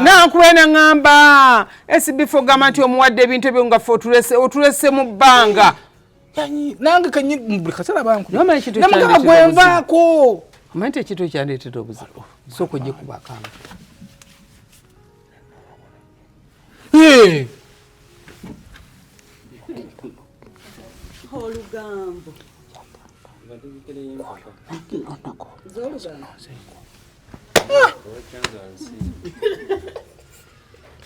nankubena ngamba SB4 gamba nti omuwadde ebintu ebyo nga fe otulese mu bbanga nange kanyi buli kasala banku namugaba gwenvaako omanyi ti ekintu ekyandeetera obuzibu sooka ojje kubakanga olugambo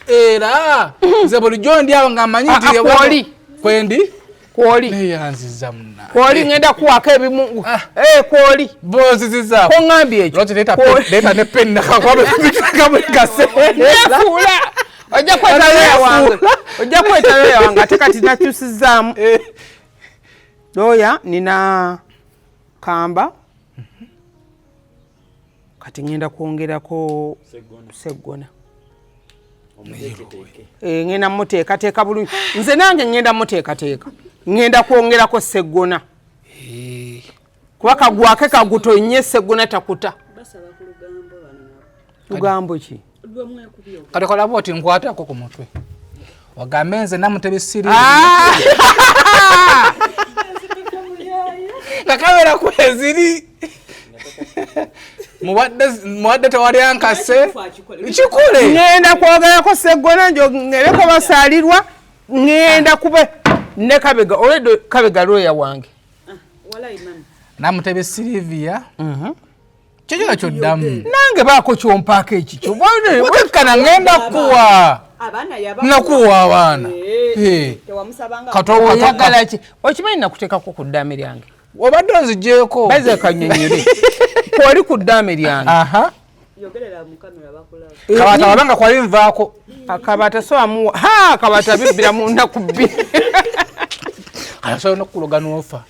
era nze bulijjo ndi awo nga mmanyi nti kwendi kwoli neyanziza muna kwoli ngenda kuwaka ebimungu kwoli bozizizako koŋŋambye ekyo leeta ne peni nakamuligasenefuula ojja kweta loya wange ate kati nakyusizaamu loya nina kamba kati ngenda kwongerako seggona ngenda muteekateeka bulungi nze nange ngenda muteekateeka ngenda kwongerako seggona kuba kagwake kagutonye seggona takuta lugambo ki kati kolaba oti nkwatako ku mutwe wagambe nze namutebe siri kakamera kweziri muwadde tewali ankase kikule ngenda kwogerako seggona njogereko basaalirwa ngenda kube ne kabega olwedo kabega loya wange namutebe Silivia kyekyo kyoddamu nange baako kyompaako ekikyo kana ngenda kuwa nakuwa abaana oyagala ki okimanyi nakuteekako ku ddaame lyange obadde onzigyeko baze kanyonyere kwoli ku ddaame lyange kabata wabanga kwali nvaako akabata so amuwa akabata bibbira mu nnaku bbiri ayasobola nokukuloga n'ofa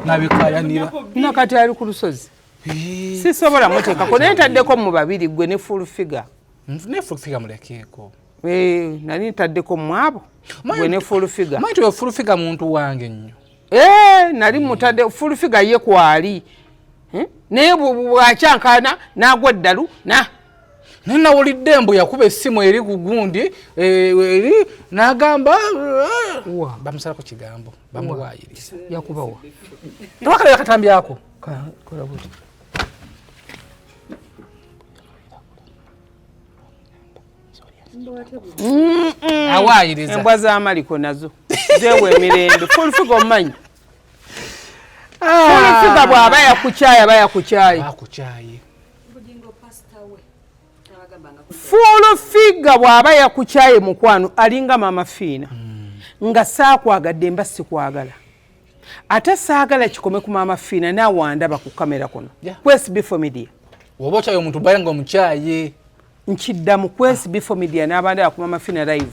nabikayanira nakati ali ku lusozi sisobola muteekako naye ntaddeko mu babiri gwe ne fulufiga ne fulufiga mulekeeko nali ntaddeko mu abo gwe ne fulufiga manyi tiwe fulufiga muntu wange nnyo nali mutadde fulufiga ye kwali naye bwakyankana nagwa eddalu naye nawulidde mbu yakuba essimu eri ku gundi eri n'agamba bamusalako kigambo bamuwaayiriza yakubawa tewakala yakatambyako awaayiriza embwa z'amaliko nazo zeewa emirembe fulufiga omumanyi fulufiga bw'aba yakukyaye aba yakukyaye fulufiga bw'aba yakukyaye mukwano alinga maama Fiina nga saakwagadde mba sikwagala ate saagala kikome ku maama Fiina naawe wandaba ku kamera kuno ku SB4 Media oba okyaye omuntu bali nga omukyaye nkiddamu ku SB4 Media n'abandaba ku maama Fiina live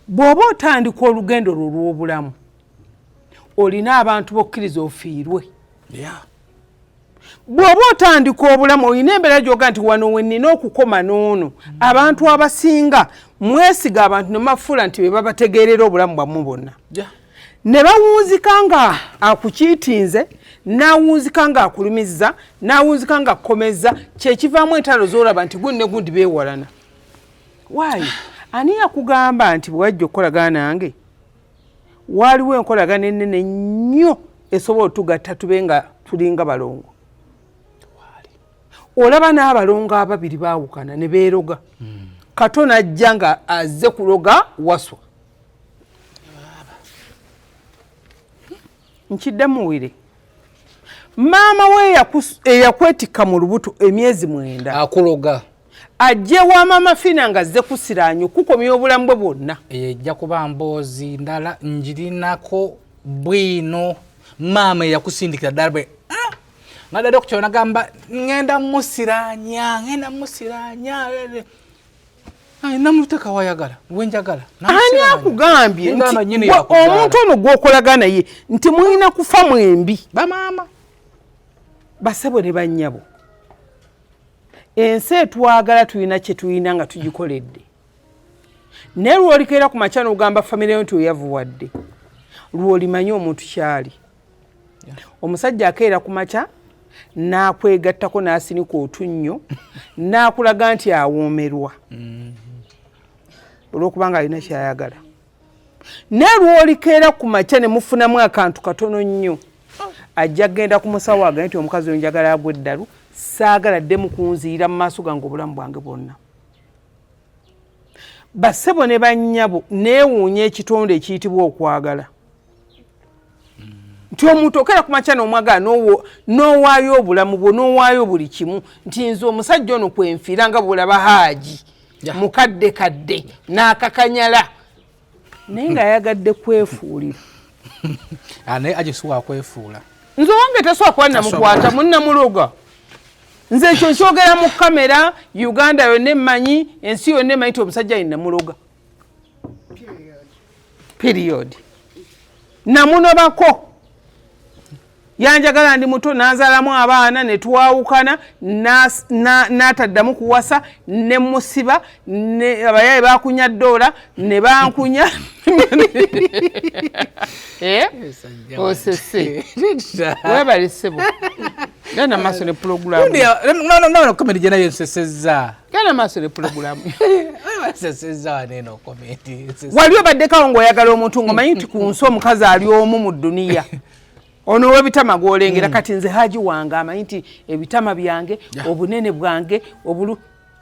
bw'oba otandika olugendo lwo olw'obulamu olina abantu bokkiriza ofiirwe bw'oba otandika obulamu olina embeera gyoga nti wano we nnina okukoma n'ono abantu abasinga mwesiga abantu ne mafuula nti be babategeerera obulamu bwammwe bonna Ja. ne bawunzika nga akukiitinze n'awunzika nga akulumizza n'awunzika nga akkomezza kyekivaamu entalo z'olaba nti gundi ne gundi beewalana. Waayi ani yakugamba nti bwe wajja okukolagana nange waaliwo enkolagana ennene nnyo esobola otugatta tube nga tulinga balongo? Olaba n'abalongo ababiri baawukana ne beeroga. Kato n'ajja nga azze kuloga waswa. Nkiddamuwire. Maama we eyakwetikka mu lubuto emyezi 9. Akuloga. Ajje wa Mama Fina nga azze kusiraanyo kukomya obulamu bwe bwonna. Ejja kuba mboozi ndala njirinako bwino. Maama yakusindikira ddala bwe nga ddala okukyona gamba ngenda musiraanya. Namuteka wayagala wenjagala. Ani akugambye nti omuntu ono gw'okolaga naye nti mulina kufa mwembi? Bamaama basebo ne bannyabo. Ensi etwagala tulina kye tulina nga tugikoledde. Naye lw'olikeera ku makya n'ogamba famire yo nti oyavuwadde, lw'olimanyi omuntu kyali. Omusajja akeera ku makya n'akwegattako n'asinika otunnyo n'akulaga nti awoomerwa olw'okubanga alina kyayagala. Naye lw'olikeera ku makya ne mufunamu akantu katono nnyo, ajja genda ku musawo agambye nti omukazi oyo njagala agwe eddalu, saagala ddemu kunziira mu maaso gange obulamu bwange bwonna. Basebo ne bannyabo neewuunya ekitonde ekiyitibwa okwagala. Nti omuntu okera ku makya n'omwagala n'owaayo obulamu bwo n'owaayo buli kimu nti nze omusajja ono kwenfiira nga bw'olaba Haaji mukadde kadde n'akakanyala naye ng'ayagadde kwefuulira. naye agisuwa kwefuula. Nze wange tasobola kuba namukwata munnamuloga. Nze ekyo nkyogera mu kamera, Uganda yonna emmanyi, ensi yonna emanyi nti omusajja ye namuloga. Period. Namunobako. Yanjagala ndi muto n'azaalamu abaana ne twawukana n'ataddamu kuwasa ne musiba abayaye bakunya ddoola ne bankunya. Osese webale ssebo genda maaso ne pulogulaamu. No komedi gye nayo nsesezza. Genda maaso ne pulogulaamu. Nsesezza waneeno komedi. Wali obaddekawo ng'oyagala omuntu ng'omanyi nti ku nsi omukazi ali omu mu dduniya. Ono webitama gw'olengera kati nze Haaji wange amanyi nti ebitama byange obunene bwange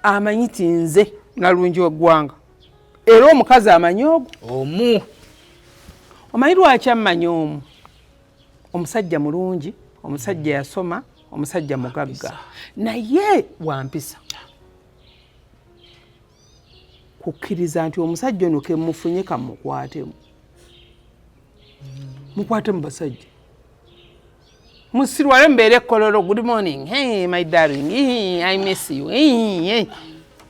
amanyi nti nze nalungi w'eggwanga. Era omukazi amanyi ogwo omu. Omanyi lwaki amanyi omu? Omusajja mulungi, omusajja yasoma, omusajja mugagga, naye wampisa. Kukkiriza nti omusajja ono ke mufunye kamukwatemu. Mukwatemu basajja. Musirwale mbeere kololo, good morning, hey my darling, hey, I miss you, hey.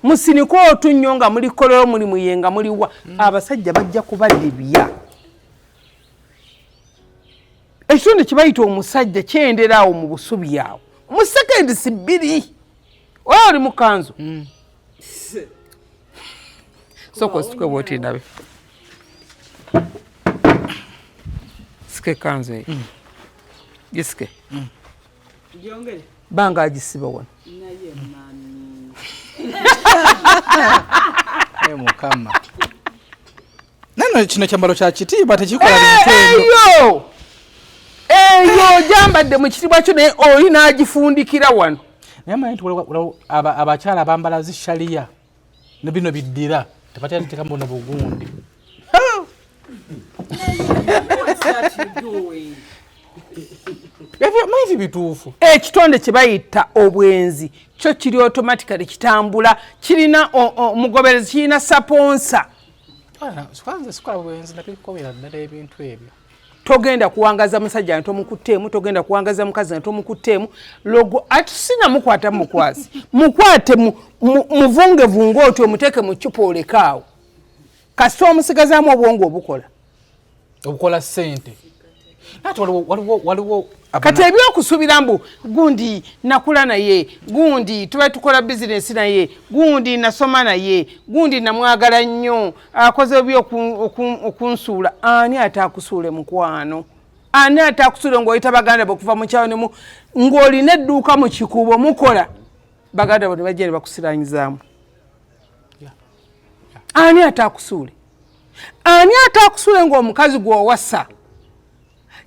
Musiniko otunnyo nga muli kololo, muli muyenga, muli wa. Abasajja bajja kubadibya. Ekitonde kye bayita omusajja kyendera awo mu busubi awo. Mu sekendi bbiri. Oyo oli mu kanzu. Soko sikwe bwoti ndabe. Sike kanzu eyo. Gisike. Jongere. Banga agisiba wano. Naye mami. Mukama. Nano kino kyambalo kya kitiibwa tekikola bintu ebyo. Eyo jambadde mu kitibwa kyo naye oli n'agifundikira wano. Naye amanyi nti abakyala bambala zishaliya ne bino biddira tebatera teeka mbona bugundi. Ebyo bituufu. Ekitonde kye bayita obwenzi kyo kiri automatically kitambula, kirina omugoberezi, kirina saponsa. Kwanza sikola bwenzi nakikobera ddala ebintu ebyo. Togenda kuwangaza musajja nto mukuttemu, togenda kuwangaza mukazi nto mukuttemu. Logo atusina mukwata mukwasi. Mukwate muvunge vungo otyo muteke mu chupa olekaawo. Kasito omusigazaamu obwongo obukola. Obukola ssente. Nati waliwo kati ebyokusuubira mbu gundi nakula naye, gundi tuba tukola bizinesi naye, gundi nasoma naye, gundi namwagala nnyo, akoze byo okunsuula. Ani ataakusuule mukwano? Ani ataakusuule ng'oyita baganda bo okuva mu kyalo ng'olina edduuka mu kikuubo mukola, baganda bo ne bajja ne bakusiranyizaamu? Ani ataakusuule? Ani ataakusuule ng'omukazi gw'owassa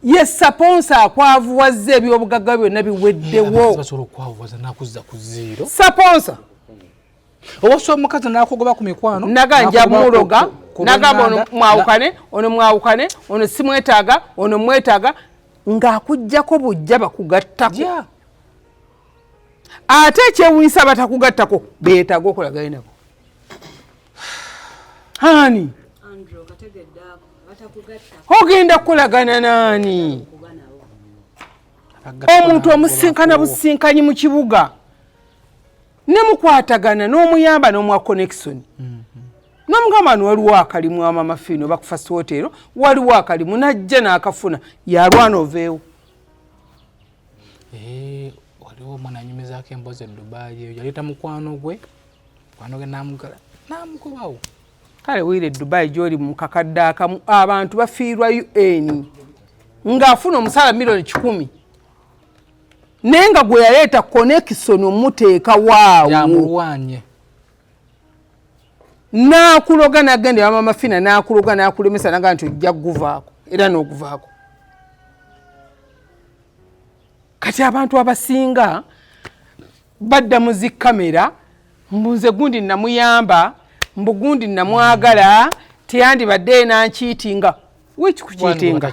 ye saponsa akwavuwazza ebyobugagga byonna biweddewo? basobola okwavuwaza nakuzza ku zero. Saponsa Owosa omukazi n'akugoba ku mikwano. Naganja muloga, nagamba ono mwawukane, ono mwawukane, ono simwetaaga, ono mwetaaga, ng'akuggyako bujja bakugattako. Ate ekyewunyisa batakugattako beetaaga okolagane nabo. Hani ogenda kukolagana naani? Omuntu omusinkana businkanyi mu kibuga ne mukwatagana n'omuyamba n'omwa connection. N'omugamba no waliwo akalimu amamafiino bakufa sootero, waliwo akalimu najja n'akafuna yalwana oveewo. Waliwo omwana anyumizaako emboozi e Dubai eyo yaleeta mukwano gwe n'amugala n'amugobawo. Kale wire Dubai gy'oli mu kakadde akamu abantu bafiirwa UN ng'afuna omusaala milioni 10 naye nga gwe yaleeta connection omuteeka waawo yamulwanye n'akuloga n'agenda amamafina n'akuloga n'akulemesa naga nti ojja kuguvaako era n'oguvaako. Kati abantu abasinga badda mu zikamera mbuze gundi namuyamba mbugundi namwagala teyandibadde nankiitinga. Wiki kukiitinga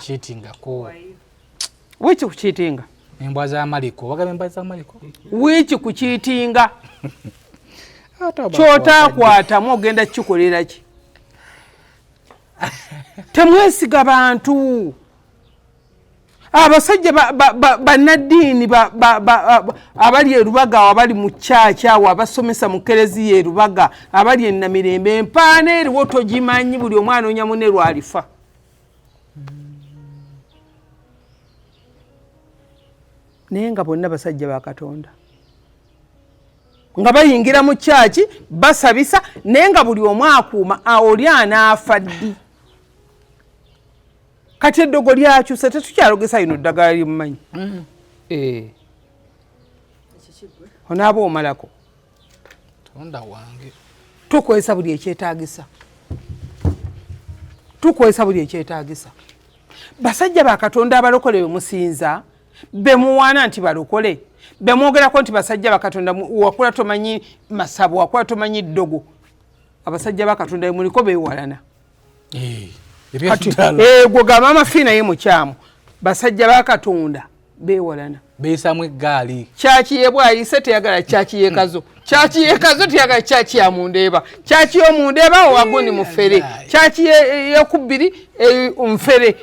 wiki kukiitinga embwa za Maliko wagaba embwa za Maliko wiki kukiitinga kyotaakwatamu ogenda kikolera ki? Temwesiga bantu. Abasajja bannaddiini abali e Rubaga abali mu kyaki awo abasomesa mu Kereziya e Rubaga abali e Namirembe empaana eriwo togimanyi buli omwana onyamunne lwalifa. Naye nga bonna basajja ba Katonda nga bayingira mu kyaki basabisa naye nga buli omu akuuma oli anaafa ddi. Kati eddogo lyakyusa tetukyalogesa ino ddagala limumanyi. Onaaba omalako. Tonda wange. Tukozesa buli ekyetaagisa. Tukozesa buli ekyetaagisa. Basajja ba Katonda abalokole be musinza be muwaana nti balokole be mwogerako nti basajja ba Katonda wakula tomanyi Masabo wakula tomanyi Ddogo. Abasajja ba Katonda be muliko beewalana. Gwe gamba amafiina ye mukyamu basajja ba Katonda beewalana beesamu eggaali. Kyaki ye bwayise teyagala kyaki yeekazo, kyaki yeekazo teyagala kyaki ya Mundeeba, kyaki y'Omundeeba wagundi mufere, kyaki y'Ekubbiri omufere.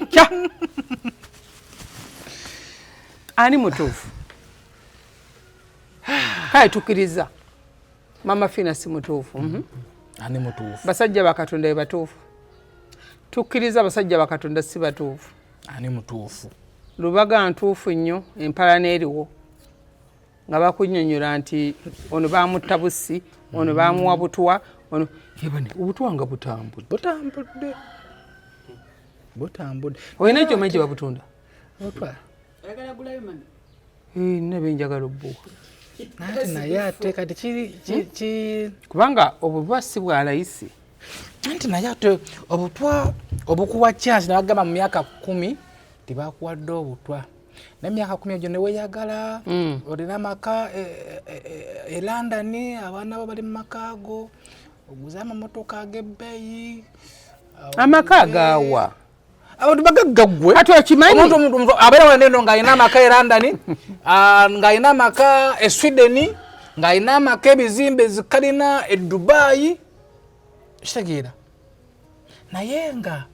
Ani mutuufu? Kale tukkiriza mama Fiina si mutuufu. Ani mutuufu? Basajja ba Katonda be batuufu. Tukkiriza basajja ba Katonda si batuufu. Ani mutuufu? Lubaga ntuufu nnyo empalana eriwo nga bakunnyonnyola nti ono baamutta bussi, ono baamuwa butwa, ono yebane obutwa nga butambudde. Olina ekyomanyi gye babutunda? Nabe njagala obbuwa. Nati naye ate kati kiri kubanga obutwa si bwa layisi. Nti naye ate obutwa obukuwa chance nabagamba mu myaka 10 tibakuwadde obutwa. N'emyaka 10 egyo ne weeyagala olina amaka e London abaana bo bali mu maka ago oguza amamotoka ag'ebbeeyi amaka agaawa abantu bagaggagwe kati okimanyi omuntu abeera wendeno ng'alina amaka e London ng'alina amaka e Sweden ng'alina amaka ebizimbe ezikalina e Dubai kitegeera naye nga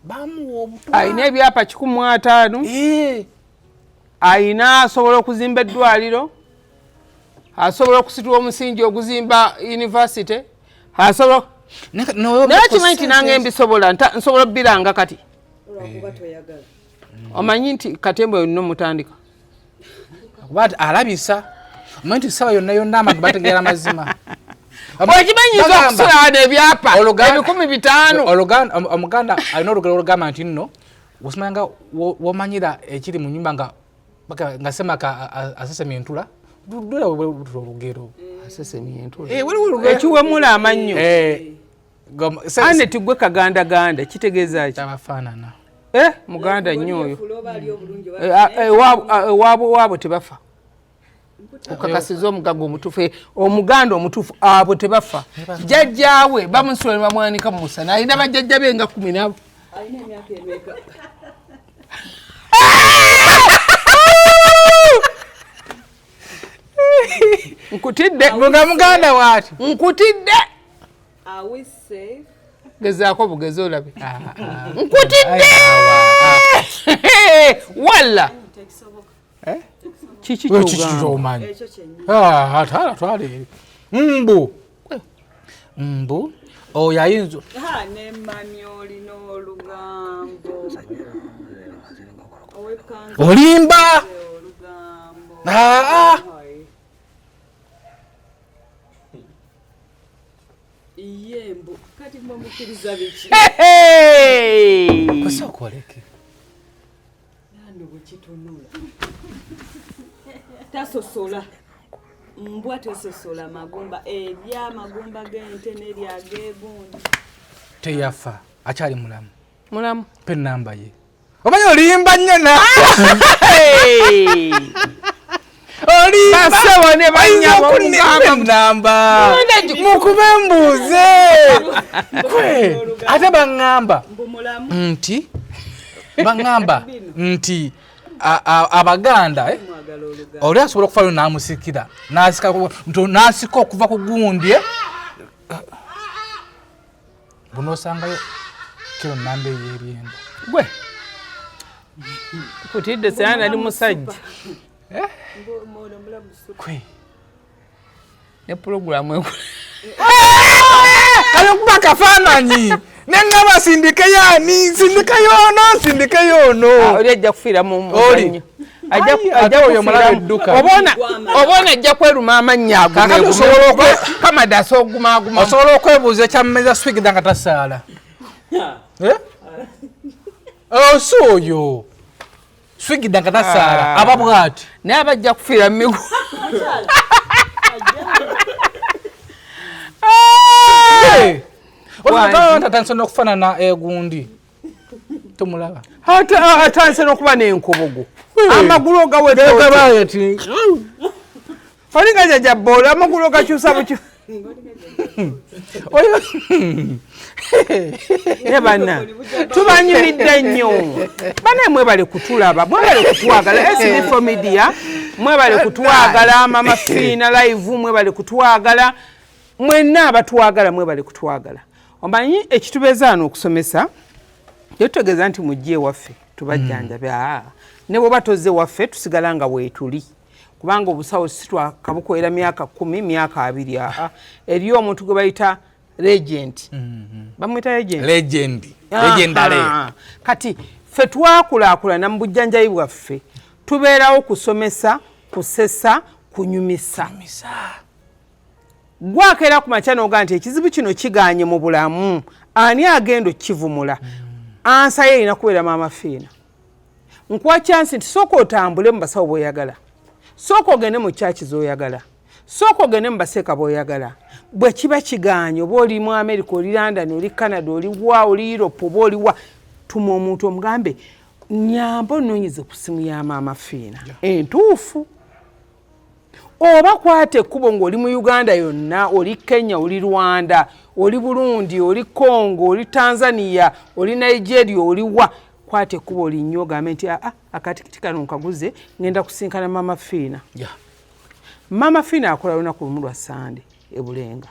bamuwa obutwa alina ebyapa 15 ayina asobola okuzimba eddwaliro, asobola okusitula omusingi oguzimba university, asobola naye kimanyi nti nange mbisobola nsobola bbiranga kati omanyi nti katembo yonna mutandika But alabisa omanyi sawa yonna abantu bategeera mazima okimanyiza okusulaana ebyapa 1500 omuganda alina olugero olugamba nti nno osimanga womanyira ekiri mu nyumba nga semaka asesemya entula dula olugero asesemya entula ekiwemula amannyo ane tugwe kagandaganda kitegeeza ki abafaanana muganda nnyo oyo ewaabwe tebafa okakasiza omugaga omutuufu omuganda omutuufu abo tebafa jjajjaawe bamusula ne bamwanika mu musana alina bajjajja be nga 10 nabo nkutidde muganda waati nkutidde gezaako bugezi olabe nkutidde walla kiki kyomanyi twale mbu oyo ayinza nemmanyi olina olugambo olimba yembu kati mumukiriza biki kosokoleke nando bwekitunula tasosola mbwa tesosola magumba ebyamagumba g'ente neryagegundi teyafa akyali mulamu pe namba ye omanyi olimba nnyo basawo ne banyabonamba mukube mbuuze kwe ate baŋŋamba nti abaganda oli asobola okufayo n'amusikira n'asika okuva ku gundi bunoosangayo kiro namba ey'ebyenda gwe kutidde sayana ali musajja kwe ne programu kalokuba kafaananyi neŋŋaba sindike yaani sindike yoono oli ajja kufiira mu oli obona ajja kweruma amannya agumekamadaasa ogumaaguma osobola okwebuuza ekyamumeza swigida nga tasaala osi oyo swigida nga tasaala aba bwati naye abajja kufiira mu migu atandise n'okufaanana egundi tomulaba atandise n'okuba n'enkobogo amagulu ogawetogabaya ti olinga jajaboola amagulu ogakyusa butyo banna tubanyumidde nnyo banaye mwebale kutulaba mwebale kutwagala SB4 Media mwebale kutwagala Mama Fiina live mwebale kutwagala mwenna abatwagala mwebale kutwagala omanyi ekitubeezaano okusomesa tetutegeeza nti mujje waffe tubajjanjabe ne bwoba tozze waffe tusigala nga weetuli kubanga obusawo si twakabukolera myaka 10 myaka 2 eriyo omuntu gwe bayita legend bamwita legendary kati ffe twakulaakulana mu bujjanjabi bwaffe tubeerawo kusomesa kusesa kunyumisa gwakeera ku makya n'oga nti ekizibu kino kiganye mu bulamu ani agenda okukivumula ansa ye erina kubeera Mama Fiina nkuwa kyansi nti sooka otambule mu basawo b'oyagala sooka ogende mu kyaki z'oyagala sooka ogende mu baseeka b'oyagala bwe kiba kiganye oba oli mu America oli London oli Canada oli wa oli Europe oba oli wa tuma omuntu omugambe nyamba onoonyeze ku ssimu ya Mama Fiina entuufu oba kwate ekkubo ng'oli mu Uganda yonna oli Kenya oli Rwanda oli Burundi oli Congo oli Tanzania oli Nigeria oli wa kwate ekkubo oli nnyo ogambe nti akatikiti kano nkaguze ngenda kusinkana Mama Fiina Mama Fiina akola lunaku lumu lwa Sande e Bulenga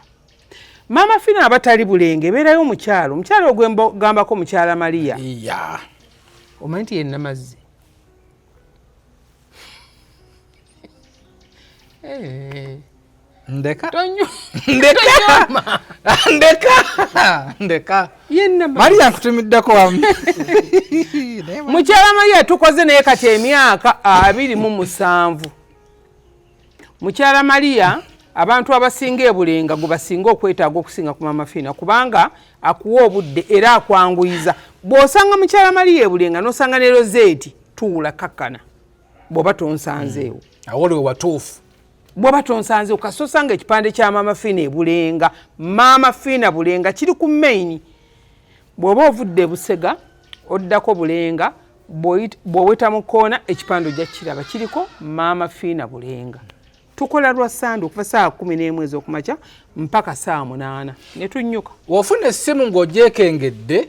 Mama Fiina abatali Bulenga ebeerayo omukyalo ogwembagambako mukyala Maria omanyi nti yenna mazzi Ndeka. Tonyo. Ndeka. Yenna Maria nkutumiddeko wamu. Mukyala Maria tukoze naye kati emyaka 27. Mukyala Maria abantu abasinga ebulenga gwe basinga okwetaaga okusinga ku Mama Fina kubanga akuwa obudde era akwanguyiza. Bw'osanga Mukyala Maria ebulenga n'osanga ne Rosette tuula kakkana bw'oba tonsanzeewo. Awoli we watuufu. Bw'oba tonsanzeewo kasita osanga ekipande kya Mama Fina ebulenga Mama Fina bulenga kiri ku maini. Bw'oba ovudde Busega oddako bulenga bw'oweta mu koona ekipande ojja kiraba kiriko Mama Fina bulenga. Tukola lwa Sande okuva saa 11 ez'okumakya mpaka saa 8 ne tunnyuka. Wofuna essimu ng'ogyekengedde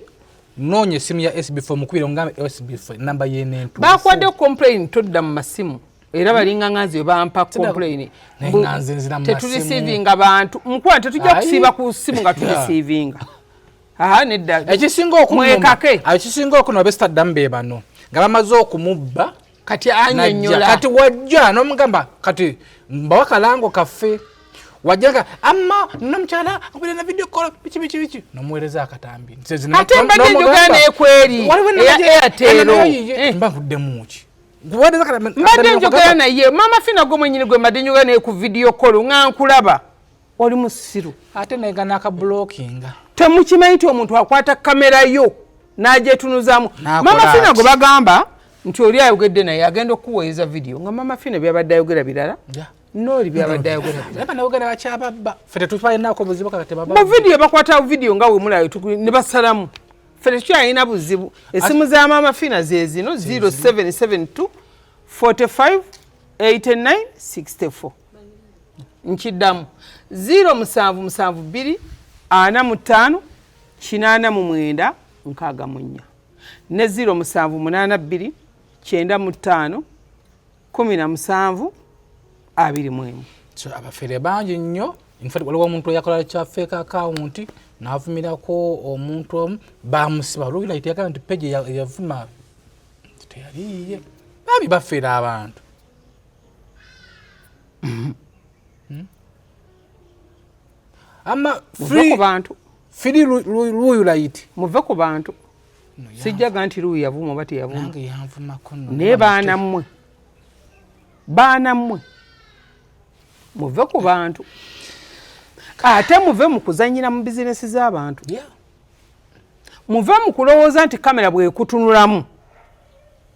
noonya essimu ya SB4 mukubira ongambe SB4 namba y'enentu. Baakwadde complain todda mu masimu era balinganganzi bampa complain. Teturisivinga bantu mukuba tetujja kusiiba ku ssimu nga tulisivinga. Nedda ekisinga okunoma bestaddamu be bano nga bamaze okumubba kati anyonyola kati wajja n'omugamba kati mbawa kalango kaffe wajjaga amma nomukyala akubira na video call biki nomuweereza akatambi ate mbadde njogera n'ekweri eya Airtel mba nkuddemu ki mbadde njogera naye Mama Fina gwe mwenyini gwe mbadde njogera naye ku video call nga nkulaba oli musiru ate negana akablockinga temukimanyi nti omuntu akwata kamera yo n'agyetunuzaamu. Mama Fina gwe bagamba nti oli ayogedde naye agenda okuweereza video nga Mama Fina byabadde ayogera birala n'oli byabadde ayogera birala. Mu video bakwata video nga wemulayo ne basalamu ffe tekyalina buzibu. Essimu za Mama Fina ze zino 0772 45 89 64 nkiddamu 0772 45 89 64 ne 0782 95 17 21. So abafere bangi nnyo infatti waliwo omuntu eyakola kya fake account n'avumirako omuntu omu bamusiba olwira iteeka nti page yavuma teyaliye babi bafere abantu. Ama Muve ku bantu firi luyu laiti muve ku bantu sijjaga nti luyu yavuma oba teyavuma nange yanvumako nno naye baana mmwe muve ku bantu ate muve mu kuzanyira mu bizinesi z'abantu muve mu kulowooza nti kamera bwekutunulamu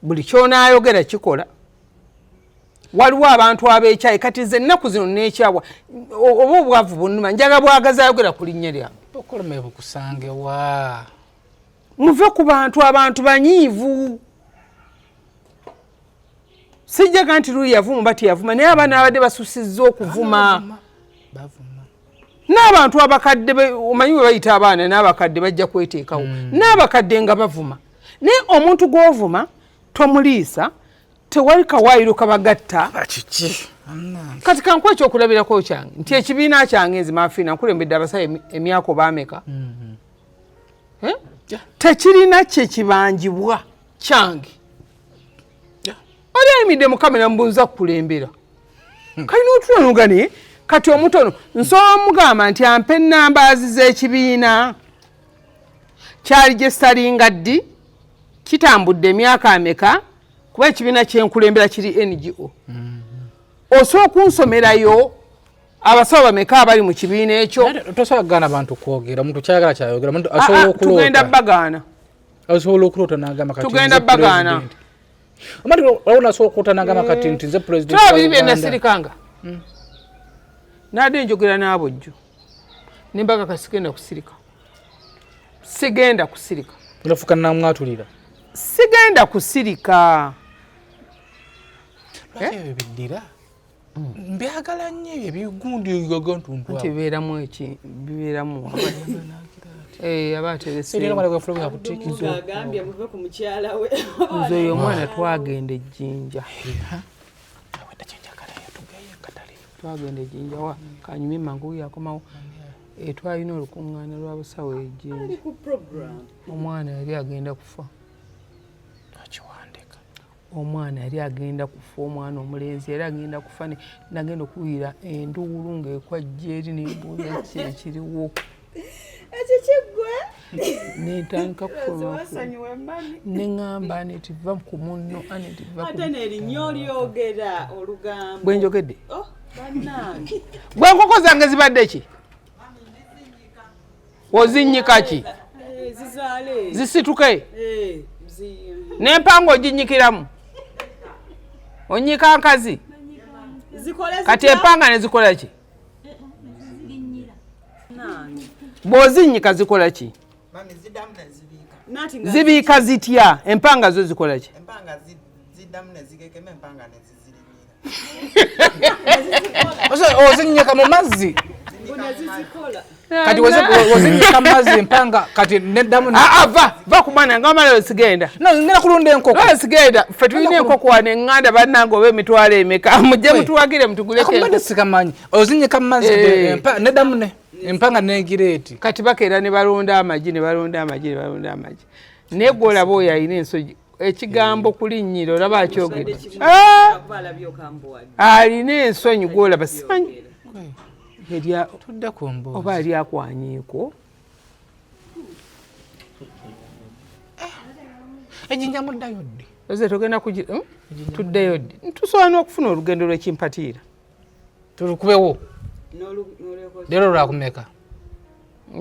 buli kyonaayogera kikola. Waliwo abantu ab'ekyayi kati ze ennaku zino n'ekyawa oba obwavu bunnuma njaga bwagaza ayogera ku linnya lyange okolome bukusange wa muve ku abantu banyiivu. Sijjaga nti luyi yavuma oba teyavuma naye abaana abadde basusizza okuvuma n'abantu abakadde omanyi we bayita abaana n'abakadde bajja kweteekawo n'abakadde nga bavuma naye omuntu gw'ovuma tomuliisa tewali kawaayiro kabagatta. Kati kankuwa ekyokulabirako kyange nti ekibiina kyange nzi Mama Fina nkulembedde abasawo emyaka oba ameka tekirina kyekibanjibwa kyange. Oli ayimidde mu kamera mbuuza kukulembera kalina otunanugane kati omutono nsobola mugamba nti ampe ennambaazi z'ekibiina kyali gye sitalinga ddi kitambudde emyaka ameka kuba ekibiina kyenkulembera kiri NGO. Osobola okunsomerayo abasawo bameka abali mu kibiina ekyo. Tosobola kugana bantu kwogera omuntu kyayagala kyayogera omuntu asobola okuloota. Tugenda bagaana. Asobola okuloota n'agamba kati tugenda bagaana. Omuntu wabona asobola okuloota n'agamba kati nti nze president wa Uganda. Nasirikanga. Nadde njogera n'abojjo. Nembaga kasigenda kusirika. Sigenda kusirika. Unafuka na mwatulira. Sigenda kusirika. Bidira. Mbyagala nnyo ebigundi gagantuntu. Nti bibeeramu eki bibeeramu. Abaterese. Era bali gafulu ya butiki zo. Agambye muve ku mukyala we. Nzo yo mwana twagenda ejjinja. Awenda kyenjagala yatugeye katali. Twagenda ejjinja wa kanyumi mangu yakomawo. Twalina olukuŋŋaana lw'abasawo ejjinja. Omwana yali agenda kufa. Akiwandika. omwana yali agenda kufa omwana omulenzi yali agenda kufa nagenda okuwulira enduulu ng'ekwajja eri nembuuza ki ekiriwo ekikigwe netandika neŋŋamba nti va ku munno ate nerinnya olyogera olugambo bwe njogedde bannange bwe enkoko zange zibadde ki ozinnyika ki zizaale zisituke n'empanga oginyikiramu onyika nkazi kati empanga nezikola ki bw'ozinnyika zikola ki zibiika zitya empanga zo zikola ki ozinnyika mu mazzi kati ozinnyika mu mazzi empanga kati neddamu va ku mwana nga omala wesigenda ngenda kulunda enkoko wesigenda ffe tulina enkoko wane eŋŋanda bannange oba emitwalo emeka mujje mutuwagire mutuguleko sikamanyi ozinnyika mu mazzi neddamu empanga negireeti kati bakeera ne balonda amagi naye gwe olaba oyo alina ensogi ekigambo kulinnyira olaba akyogedde alina ensonyi gwolaba simanyi tudde ku mbuuzi oba ali akwanyiiko ejinja muddayo ddi oze togenda tuddeyo ddi tusobola okufuna olugendo lwekimpatiira tulukubewo leero lwakumeka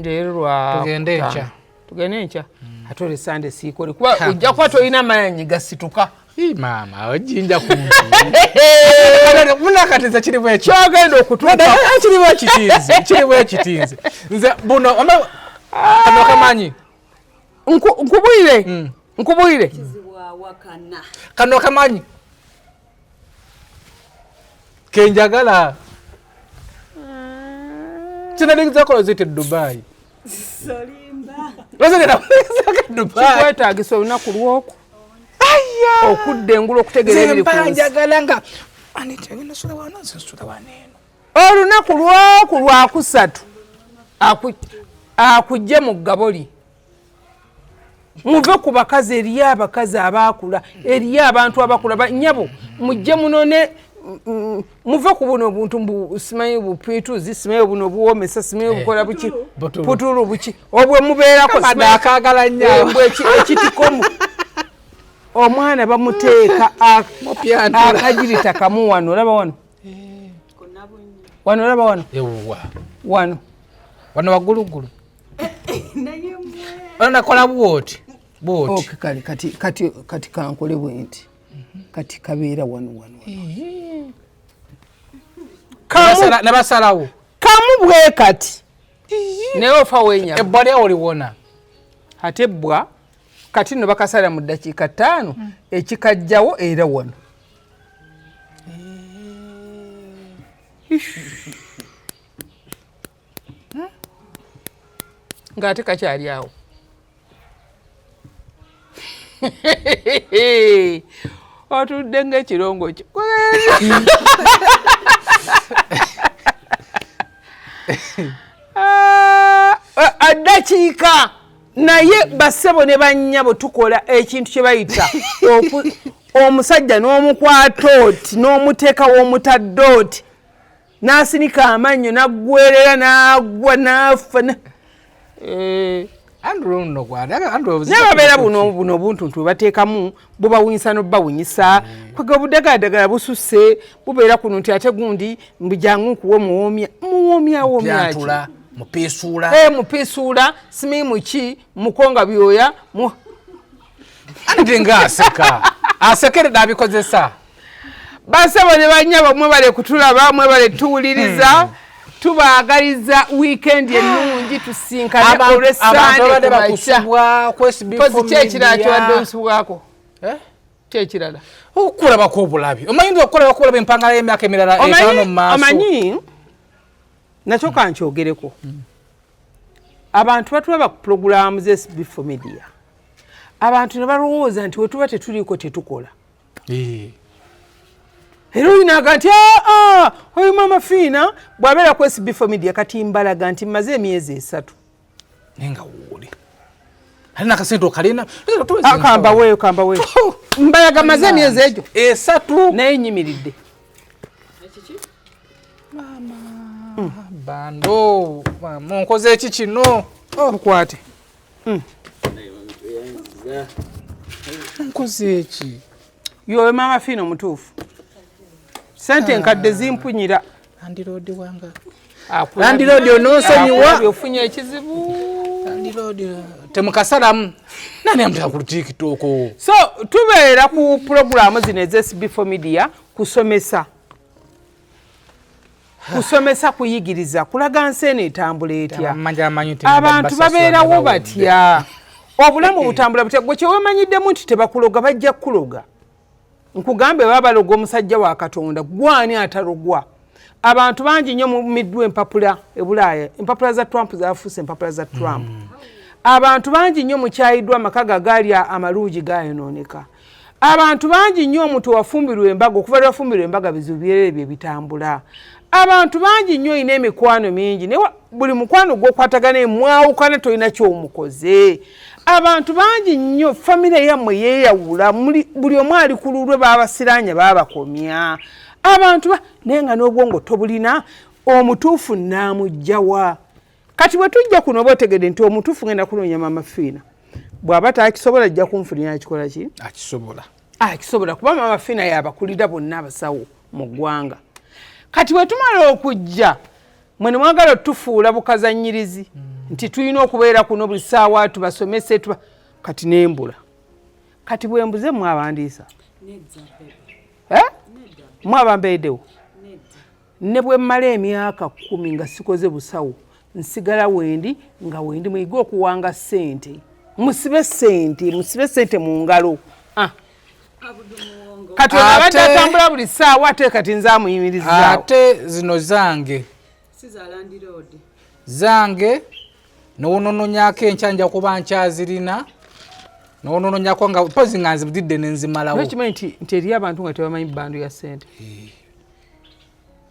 leero tugende enkya ate ole sande siikole kuba ojja kuba tolina maanyi gasituka maama ojinja munakatiza kirimu kyogenda kirimu ekitinze nze buno kano kamanyi nkubuyire kano kamanyi kenjagala kinaligizakola zite Dubai kikwetaagisa olunaku lwoku okudda engulu okutegeera ebiri ku nsi olunaku lwoku lwakusatu akujje mu ggaboli muve ku bakazi eriyo abakazi abaakula eriyo abantu abakula nyabo mujje munone muve ku buno obuntu simanyi bupituzi simanyi buno buwomesa simanyi bukola buki putulu buki obwe mubeerako akagala nnyo ekitikomu omwana bamuteeka akagirita kamu wano olaba wano waggulugulu nakola bwoti kati kankole bwenti kati kabeera wano nebasalawo kamu bwe kati naye ofa wenya ebbwa lyawo liwona ate ebbwa kati no bakasala mu ddakiika 5 ekikajjawo era wano ng'ate kakyali awo otudde ng'ekirongo kyo addakiika naye bassebo ne bannyabo tukola ekintu kye bayita omusajja n'omukwata oti n'omuteeka w'omutadde oti n'asinika amannyo n'aggwerera n'agwa n'afa nababeera buno obuntuntu bwebateekamu bubawunyisa n'obubawunyisa kwega obuddagaladagala bususse bubeera kuno nti ate gundi mbujangu nkuwe muwoomyawoomyaki mupiisuula simimu ki mukonga byoya andi ng'aseka asekeredde abikozesa basebo ne bannyabo mwebale kutulaba mwebale tuwuliriza tubaagaliza weekend ennungi tusinkane olw'Essande kyekirala kiwadde onsubwako kyekirala okulabako obulabi omanyi okulabako obulabi empangala y'emyaka emirala etaano mu maaso omanyi nakyo kankyogereko abantu batuba ku pulogulaamu z'SB4 Media abantu ne balowooza nti wetuba tetuliiko tetukola era oyinaga nti oyo Mama Fiina bw'abeera ku SB4 Media kati mbalaga nti mmaze emyezi 3 nenga wuli alina kasente okalina kamba weyo mbayaga maze emyezi egyo 3 naye nyimiridde bando nkoze eki kino mukwate nkoze eki yowe mama Fiina omutuufu sente nkadde zimpunyira landiroodi wanga Akula landiroodi ononsonyiwa ofunye ekizibu landiroodi temukasalamu nani amutera ku tikitoko so tubeera ku programu zino ez'SB4 Media kusomesa kuyigiriza kulaga nsi eno etambula etya abantu babeerawo batya obulamu butambula butya gwe kyewemanyidde nti tebakuloga bajja kukuloga nkugambe baba baloga omusajja wa Katonda gwani atalogwa abantu bangi nnyo mumiddwa empapula ebulaaya empapula za Trump zafuuse empapula za Trump abantu bangi nnyo mukyayiddwa amaka gaali amalungi gayonooneka abantu bangi nnyo omuntu wafumbirwa embaga okuva lwe wafumbirwa embaga bizibu byerere bye bitambula abantu bangi nnyo ina emikwano mingi ne buli mukwano gw'okwatagana emwawukana tolina ky'omukoze abantu bangi nnyo famire yammwe yeeyawula buli omu ali ku lulwe baabasiraanya baabakomya abantu naye nga n'obwongo tobulina omutuufu naamugjawa kati bwe tujja kuno oba otegedde nti omutuufu ngenda kunoonya mama Fiina bw'aba taakisobola ajja kunfunira akikola ki akisobola kuba mama Fiina yabakulira bonna abasawo mu ggwanga kati bwe tumala okujja mwene mwagala otufuula bukazannyirizi nti tulina okubeera kuno buli ssaawa tubasomese kati nembula kati bwe mbuze mwabandiisa mwabambeeddewo ne bwe mmala emyaka 10 nga sikoze busawo nsigala wendi nga wendi mwige okuwanga ssente musibe ssente mu ngalo kati abadde atambula buli ssaawa ate kati nzamuyimirizaawo ate zino zange nowonononyako enkyanja kuba nkyazirina nowonononyako nga pozi nga nzibudidde nenzimalawo nekimanyi nti eri abantu nga tebamanyi bandu ya ssente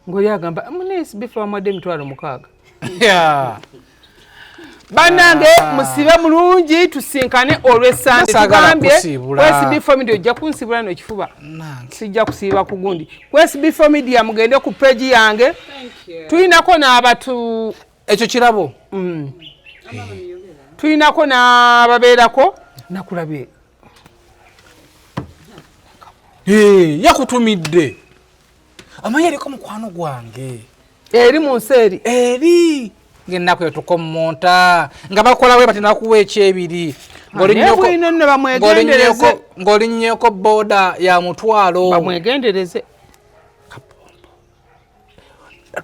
ng'oli agamba munesi bifa bamuwadde emitwalo 6 bannange musibe mulungi tusinkane olw'essande tugambye SB4 Media ojja kunsibula n'ekifuba sijja kusiiba ku gundi SB4 Media mugende ku page yange tulinako n'abatu ekyo kirabo tulinako n'ababeerako nakulabye yakutumidde amanyi eriko mukwano gwange eri mu nsi eri ng'ennaku etukommonta nga bakola we bati nakuwa ekyebiri ng'olinnyeeko booda ya mutwalo bamwegendereze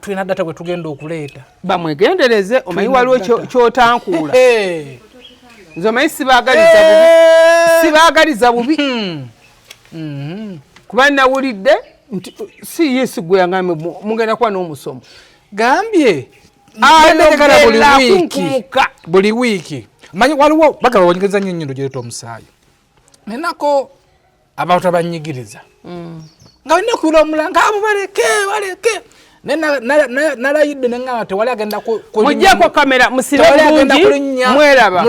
tulina data gwe tugenda okuleeta bamwegendereze omanyi waliwo kyotankuula nze omanyi sibaagaliza bubi kuba nawulidde nti si Yesu gwe yaŋŋambye mugenda kuba n'omusomo gambye buli wiiki manyi waliwo bagaba banyigiriza nnyo ennyindo gyereta omusaayi nenako abantu abanyigiriza nga balina okuwula omulanga abo baleke nalayidde neŋŋamba tewali agenda mujjako kamera musibe bulungi mweraba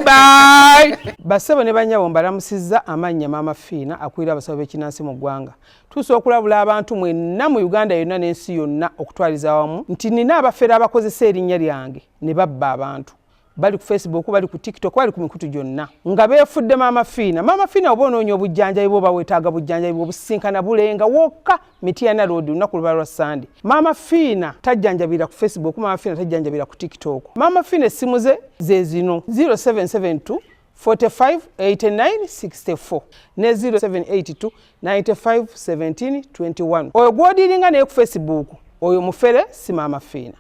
bye bassebo ne banyabo mbalamusizza amannya mama Fiina akulira abasawo b'ekinnansi mu ggwanga tusobola okulabula abantu mwenna mu Uganda yonna n'ensi yonna okutwaliza awamu nti nina abafere abakozesa erinnya lyange ne babba abantu bali ku Facebook bali ku TikTok bali ku mikutu gyonna nga beefudde mama Fiina oba onoonya obujjanjabi bwo bawetaaga bujjanjabi bwobusisinkana bulenga wokka Mityana Road lunaku luba lwa Sande mama Fiina tajjanjabira ku Facebook mama Fiina tajjanjabira ku TikTok mama Fiina essimu ze zino 0772 45 89 64 ne 0782 95 17 21 oyo gwodiringa naye ku Facebook oyo mufere si mama Fiina.